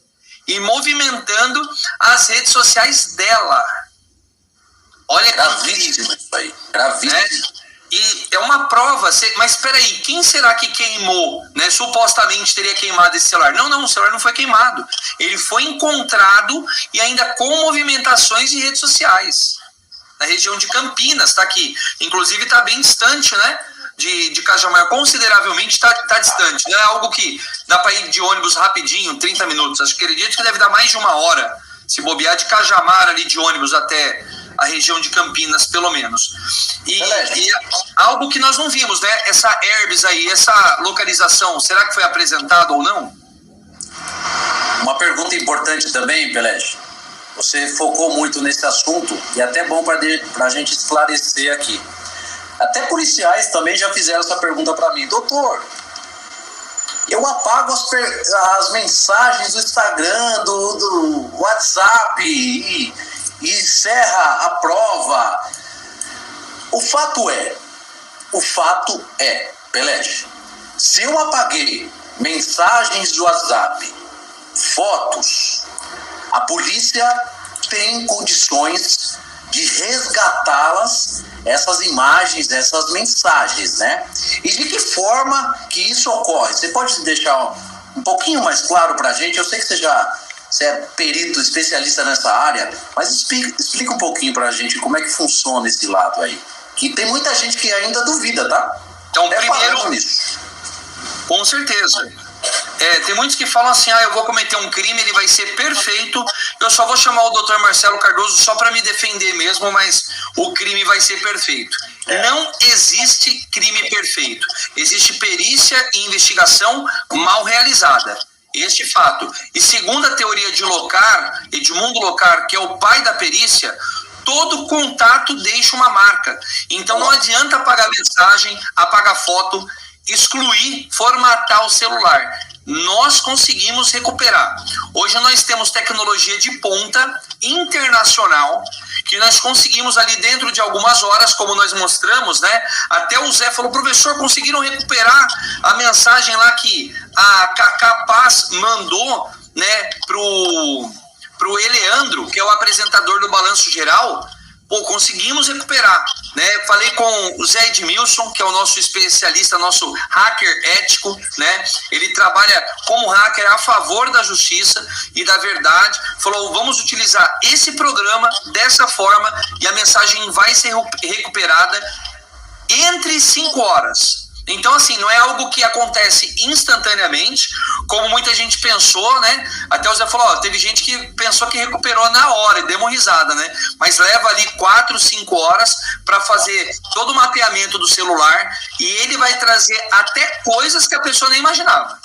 e movimentando as redes sociais dela. Olha, gravíssimo isso aí, gravíssimo. Né? E é uma prova, mas espera aí, quem será que queimou, né? Supostamente teria queimado esse celular. Não, o celular não foi queimado. Ele foi encontrado e ainda com movimentações de redes sociais. Na região de Campinas, tá aqui. Inclusive tá bem distante, né? De Cajamar, consideravelmente tá distante. Não é algo que dá para ir de ônibus rapidinho, 30 minutos. Acho que acredito que deve dar mais de 1 hora, se bobear de Cajamar ali de ônibus até a região de Campinas, pelo menos. E algo que nós não vimos, né? Essa Herbes aí, essa localização, será que foi apresentado ou não? Uma pergunta importante também, Pelé. Você focou muito nesse assunto e até bom para a gente esclarecer aqui. Até policiais também já fizeram essa pergunta para mim. Doutor, eu apago as mensagens do Instagram, do WhatsApp e encerra a prova. O fato é, Pelé, se eu apaguei mensagens do WhatsApp, fotos, a polícia tem condições de resgatá-las, essas imagens, essas mensagens, né? E de que forma que isso ocorre? Você pode deixar um pouquinho mais claro para a gente? Eu sei que você é perito, especialista nessa área, mas explica um pouquinho para a gente como é que funciona esse lado aí. Que tem muita gente que ainda duvida, tá? Então, primeiro, com certeza. Tem muitos que falam assim, eu vou cometer um crime, ele vai ser perfeito, eu só vou chamar o Dr. Marcelo Cardoso só para me defender mesmo, mas o crime vai ser perfeito. Não existe crime perfeito. Existe perícia e investigação mal realizada. Este fato. E segundo a teoria de Locar, Edmundo Locar, que é o pai da perícia, todo contato deixa uma marca. Então não adianta apagar mensagem, apagar foto, excluir, formatar o celular. Nós conseguimos recuperar. Hoje nós temos tecnologia de ponta internacional que nós conseguimos ali dentro de algumas horas, como nós mostramos, né? Até o Zé falou, professor, conseguiram recuperar a mensagem lá que a Cacá Paz mandou, né, pro Eleandro, que é o apresentador do Balanço Geral. Pô, conseguimos recuperar, né? Falei com o Zé Edmilson, que é o nosso especialista, nosso hacker ético, né? Ele trabalha como hacker a favor da justiça e da verdade. Falou, vamos utilizar esse programa dessa forma e a mensagem vai ser recuperada entre 5 horas. Então, assim, não é algo que acontece instantaneamente, como muita gente pensou, né? Até o Zé falou, teve gente que pensou que recuperou na hora, e deu uma risada, né? Mas leva ali 4, 5 horas para fazer todo o mapeamento do celular e ele vai trazer até coisas que a pessoa nem imaginava.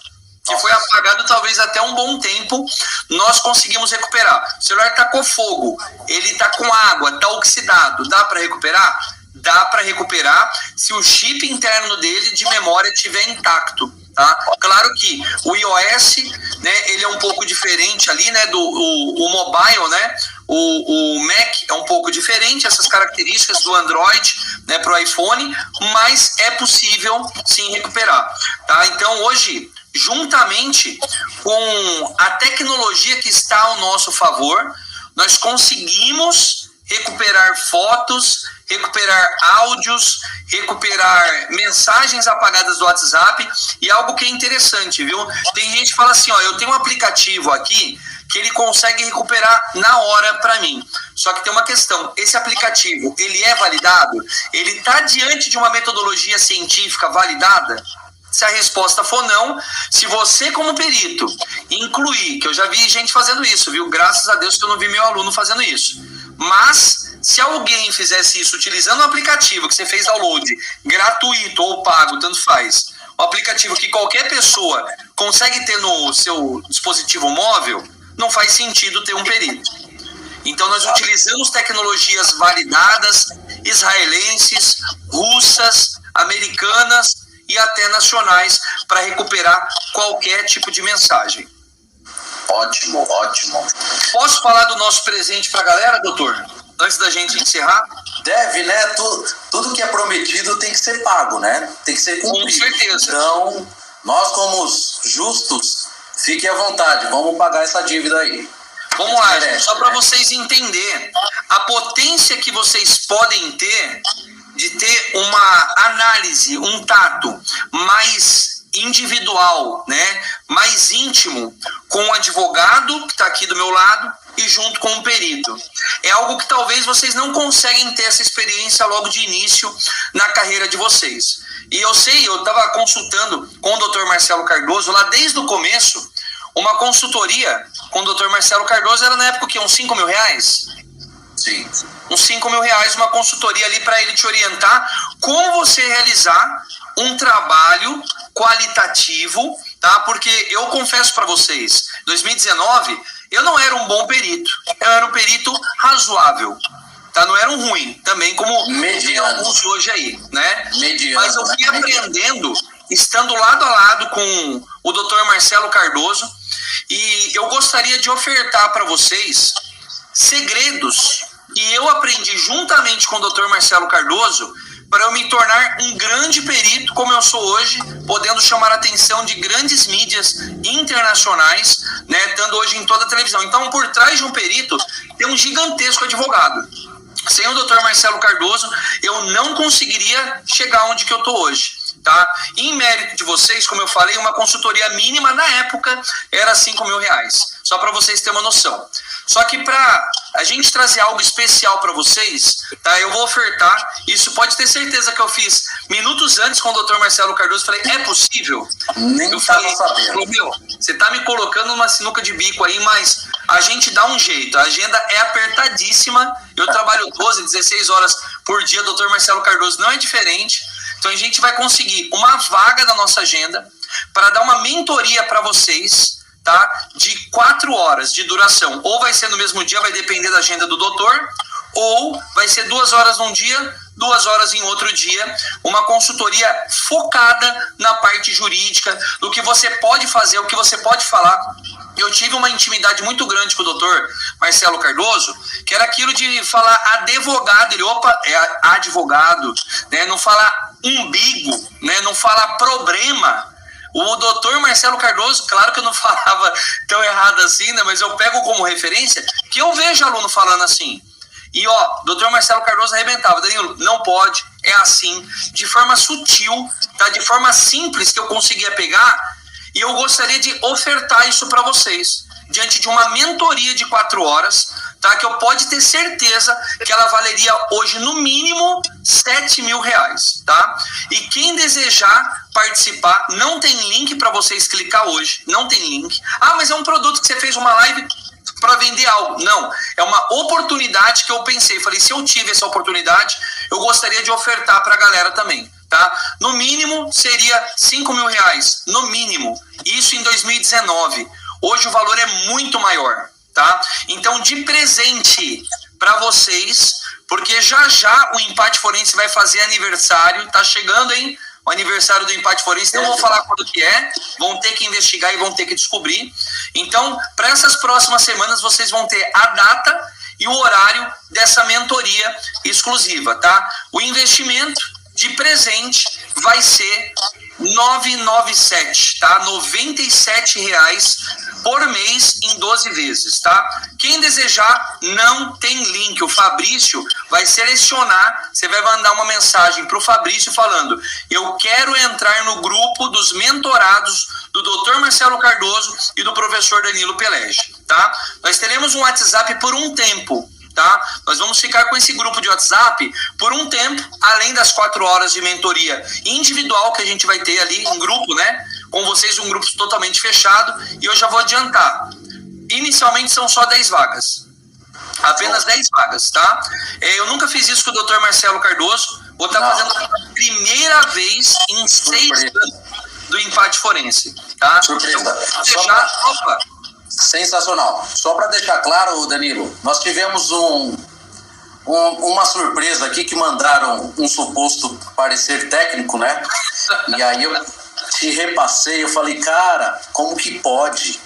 Que foi apagado talvez até um bom tempo, nós conseguimos recuperar. O celular tacou fogo, ele tá com água, tá oxidado, dá para recuperar? Dá para recuperar se o chip interno dele de memória estiver intacto, tá? Claro que o iOS, né, ele é um pouco diferente ali, né, o mobile, né, o Mac é um pouco diferente, essas características do Android, né, para o iPhone, mas é possível sim recuperar, tá? Então hoje, juntamente com a tecnologia que está ao nosso favor, nós conseguimos recuperar fotos, recuperar áudios, recuperar mensagens apagadas do WhatsApp e algo que é interessante, viu? Tem gente que fala assim, eu tenho um aplicativo aqui que ele consegue recuperar na hora para mim. Só que tem uma questão, esse aplicativo, ele é validado? Ele está diante de uma metodologia científica validada? Se a resposta for não, se você como perito incluir, que eu já vi gente fazendo isso, viu? Graças a Deus que eu não vi meu aluno fazendo isso. Mas se alguém fizesse isso utilizando o aplicativo que você fez download, gratuito ou pago, tanto faz, o aplicativo que qualquer pessoa consegue ter no seu dispositivo móvel, não faz sentido ter um perito. Então nós utilizamos tecnologias validadas, israelenses, russas, americanas e até nacionais para recuperar qualquer tipo de mensagem. Ótimo, ótimo. Posso falar do nosso presente para a galera, doutor? Antes da gente encerrar? Deve, né? Tudo que é prometido tem que ser pago, né? Tem que ser cumprido. Com certeza. Então, nós como justos, fiquem à vontade, vamos pagar essa dívida aí. Vamos lá, gente, só para vocês entenderem a potência que vocês podem ter de ter uma análise, um tato mais individual, né, mais íntimo com o advogado que está aqui do meu lado e junto com o perito. É algo que talvez vocês não conseguem ter essa experiência logo de início na carreira de vocês. E eu sei, eu estava consultando com o Dr. Marcelo Cardoso lá desde o começo. Uma consultoria com o Dr. Marcelo Cardoso era na época o quê? Uns 5 mil reais? Sim. Uns 5 mil reais, uma consultoria ali para ele te orientar como você realizar um trabalho qualitativo, tá? Porque eu confesso para vocês, 2019, eu não era um bom perito, eu era um perito razoável, tá? Não era um ruim, também como tem alguns hoje aí, né? Mediano, mas eu fui aprendendo, estando lado a lado com o Dr. Marcelo Cardoso, e eu gostaria de ofertar para vocês segredos que eu aprendi juntamente com o Dr. Marcelo Cardoso para eu me tornar um grande perito como eu sou hoje, podendo chamar a atenção de grandes mídias internacionais, né, estando hoje em toda a televisão. Então, por trás de um perito, tem um gigantesco advogado. Sem o Dr. Marcelo Cardoso, eu não conseguiria chegar onde que eu estou hoje. Tá? Em mérito de vocês, como eu falei, uma consultoria mínima na época era 5 mil reais, só para vocês terem uma noção. Só que para a gente trazer algo especial para vocês, tá? Eu vou ofertar, isso pode ter certeza que eu fiz minutos antes com o Dr. Marcelo Cardoso, falei, é possível? Nem eu falei, meu, você tá me colocando numa sinuca de bico aí, mas a gente dá um jeito, a agenda é apertadíssima, eu trabalho 12, 16 horas por dia, o Dr. Marcelo Cardoso não é diferente. Então a gente vai conseguir uma vaga da nossa agenda para dar uma mentoria para vocês, tá? De 4 horas de duração. Ou vai ser no mesmo dia, vai depender da agenda do doutor, ou vai ser 2 horas num dia, 2 horas em outro dia. Uma consultoria focada na parte jurídica, do que você pode fazer, o que você pode falar. Eu tive uma intimidade muito grande com o doutor Marcelo Cardoso, que era aquilo de falar advogado, ele, opa, é advogado, né? Não falar umbigo, né? Não falar problema. O doutor Marcelo Cardoso, claro que eu não falava tão errado assim, né? Mas eu pego como referência que eu vejo aluno falando assim. E ó, doutor Marcelo Cardoso arrebentava, Danilo, não pode, é assim, de forma sutil, tá? De forma simples que eu conseguia pegar. E eu gostaria de ofertar isso para vocês, diante de uma mentoria de 4 horas, tá? Que eu pode ter certeza que ela valeria hoje, no mínimo, 7 mil reais, tá? E quem desejar participar, não tem link para vocês clicar hoje, não tem link. Ah, mas é um produto que você fez uma live para vender algo. Não, é uma oportunidade que eu pensei, falei, se eu tive essa oportunidade, eu gostaria de ofertar para a galera também. Tá? No mínimo seria 5 mil reais, no mínimo, isso em 2019. Hoje o valor é muito maior, tá? Então, de presente para vocês, porque já o Empate Forense vai fazer aniversário, tá chegando, hein? O aniversário do Empate Forense, não vou falar quando que é, vão ter que investigar e vão ter que descobrir. Então, para essas próximas semanas, vocês vão ter a data e o horário dessa mentoria exclusiva, tá? O investimento de presente vai ser 997, tá? R$ 97 por mês em 12 vezes, tá? Quem desejar, não tem link. O Fabrício vai selecionar, você vai mandar uma mensagem para o Fabrício falando, eu quero entrar no grupo dos mentorados do Dr. Marcelo Cardoso e do professor Danilo Pelege, tá? Nós teremos um WhatsApp por um tempo, tá? Nós vamos ficar com esse grupo de WhatsApp por um tempo, além das 4 horas de mentoria individual que a gente vai ter ali em grupo, né? Com vocês, um grupo totalmente fechado. E eu já vou adiantar. Inicialmente são só 10 vagas. Apenas 10 vagas, tá? Eu nunca fiz isso com o Dr. Marcelo Cardoso. Vou estar fazendo pela primeira vez em 6 anos do empate forense, tá? Surpresa. Então, opa. Sensacional. Só para deixar claro, Danilo, nós tivemos uma surpresa aqui que mandaram um suposto parecer técnico, né? E aí eu te repassei, eu falei, cara, como que pode?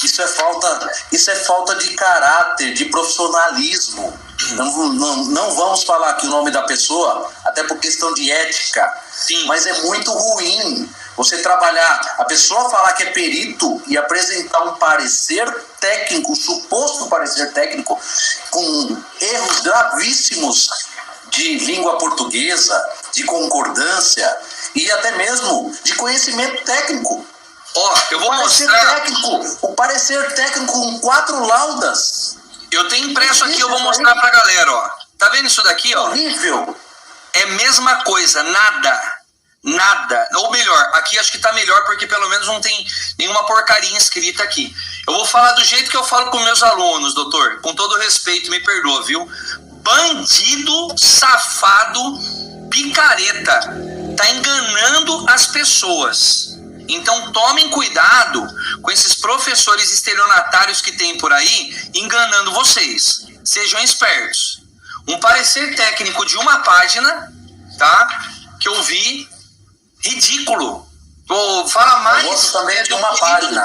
Isso é falta de caráter, de profissionalismo. Não vamos falar aqui o nome da pessoa, até por questão de ética. Sim. Mas é muito ruim você trabalhar, a pessoa falar que é perito e apresentar um parecer técnico, suposto parecer técnico, com erros gravíssimos de língua portuguesa, de concordância e até mesmo de conhecimento técnico. Ó, eu vou mostrar. O parecer técnico com 4 laudas. Eu tenho impresso aqui, eu vou mostrar pra galera, ó. Tá vendo isso daqui, ó? Horrível. É mesma coisa, nada. Ou melhor, aqui acho que tá melhor porque pelo menos não tem nenhuma porcaria escrita aqui. Eu vou falar do jeito que eu falo com meus alunos, doutor. Com todo respeito, me perdoa, viu? Bandido, safado, picareta. Tá enganando as pessoas. Então tomem cuidado com esses professores estelionatários que tem por aí enganando vocês. Sejam espertos. Um parecer técnico de uma página, tá? Que eu vi, ridículo. Fala mais. O outro também é de uma página.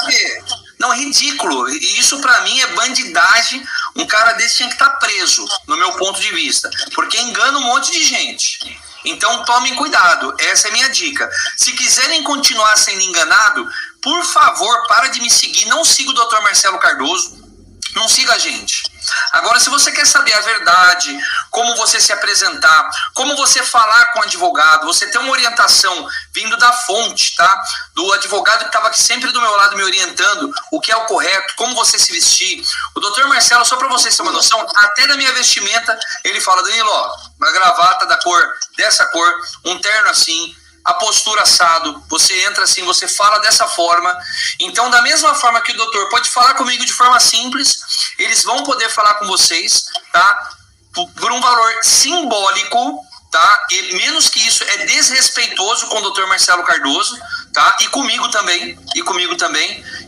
Não, ridículo. E isso pra mim é bandidagem. Um cara desse tinha que estar preso, no meu ponto de vista. Porque engana um monte de gente. Então tomem cuidado, essa é a minha dica. Se quiserem continuar sendo enganado, por favor, para de me seguir. Não siga o Dr. Marcelo Cardoso, não siga a gente. Agora, se você quer saber a verdade, como você se apresentar, como você falar com o advogado, você ter uma orientação vindo da fonte, tá? Do advogado que estava aqui sempre do meu lado me orientando, o que é o correto, como você se vestir. O Dr. Marcelo, só para vocês terem uma noção, até da minha vestimenta, ele fala, Danilo, ó, uma gravata da cor, dessa cor, um terno assim, a postura assado, você entra assim, você fala dessa forma. Então, da mesma forma que o doutor pode falar comigo de forma simples, eles vão poder falar com vocês, tá? Por um valor simbólico, tá? E menos que isso, é desrespeitoso com o Dr. Marcelo Cardoso, tá? E comigo também.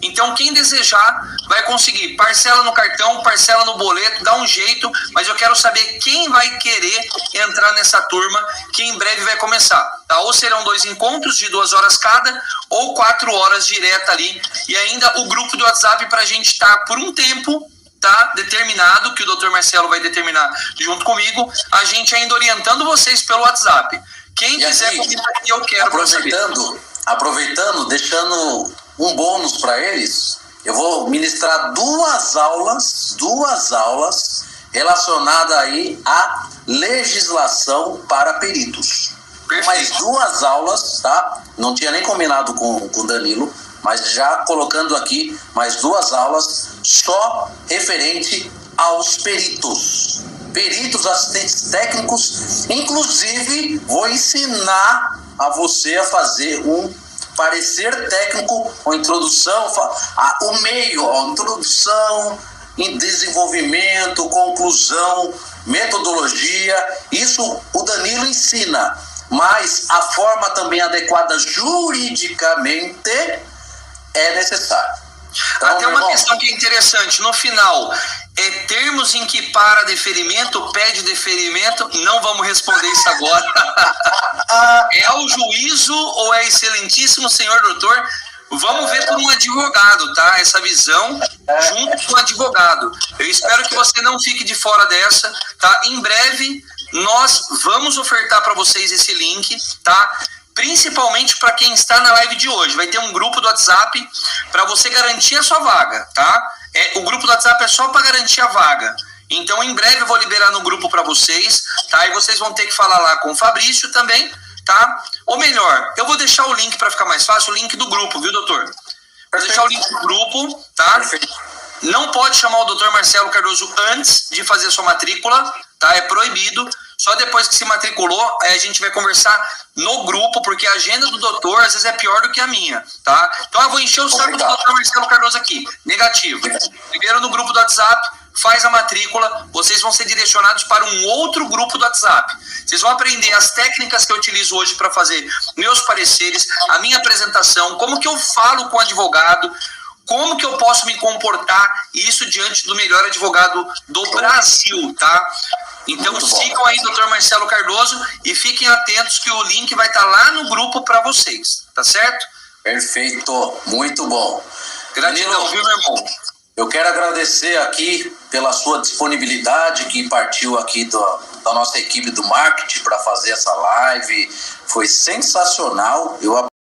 Então, quem desejar vai conseguir. Parcela no cartão, parcela no boleto, dá um jeito, mas eu quero saber quem vai querer entrar nessa turma, que em breve vai começar, tá? Ou serão 2 encontros de 2 horas cada, ou 4 horas direta ali. E ainda o grupo do WhatsApp pra gente estar por um tempo, tá, determinado, que o Dr. Marcelo vai determinar junto comigo, a gente ainda orientando vocês pelo WhatsApp. Quem quiser comentar aqui, eu quero aproveitando, deixando um bônus para eles, eu vou ministrar 2 aulas relacionadas aí à legislação para peritos. Perfeito. Mais 2 aulas, tá? Não tinha nem combinado com o Danilo, mas já colocando aqui mais 2 aulas só referente aos peritos, assistentes técnicos. Inclusive, vou ensinar a você a fazer um parecer técnico, uma introdução, introdução, em desenvolvimento, conclusão, metodologia. Isso o Danilo ensina, mas a forma também adequada juridicamente é necessário. Então, até uma questão que é interessante, no final, termos em que para deferimento, pede deferimento, não vamos responder isso agora. É ao juízo ou é excelentíssimo senhor doutor? Vamos ver por um advogado, tá? Essa visão junto com o advogado. Eu espero que você não fique de fora dessa, tá? Em breve, nós vamos ofertar para vocês esse link, tá? Principalmente para quem está na live de hoje. Vai ter um grupo do WhatsApp para você garantir a sua vaga, tá? O grupo do WhatsApp é só para garantir a vaga. Então, em breve eu vou liberar no grupo para vocês, tá? E vocês vão ter que falar lá com o Fabrício também, tá? Ou melhor, eu vou deixar o link para ficar mais fácil, o link do grupo, viu, doutor? Vou deixar o link do grupo, tá? Não pode chamar o Dr. Marcelo Cardoso antes de fazer sua matrícula, tá? É proibido. Só depois que se matriculou, aí a gente vai conversar no grupo, porque a agenda do doutor às vezes é pior do que a minha, tá? Então eu vou encher o saco do doutor Marcelo Cardoso aqui. Negativo. Primeiro no grupo do WhatsApp, faz a matrícula, vocês vão ser direcionados para um outro grupo do WhatsApp. Vocês vão aprender as técnicas que eu utilizo hoje para fazer meus pareceres, a minha apresentação, como que eu falo com o advogado, como que eu posso me comportar, isso diante do melhor advogado do Brasil, tá? Então sigam aí, doutor Marcelo Cardoso, e fiquem atentos que o link vai estar lá no grupo para vocês, tá certo? Perfeito, muito bom. Gratidão, viu, meu irmão? Eu quero agradecer aqui pela sua disponibilidade, que partiu aqui da nossa equipe do marketing para fazer essa live. Foi sensacional.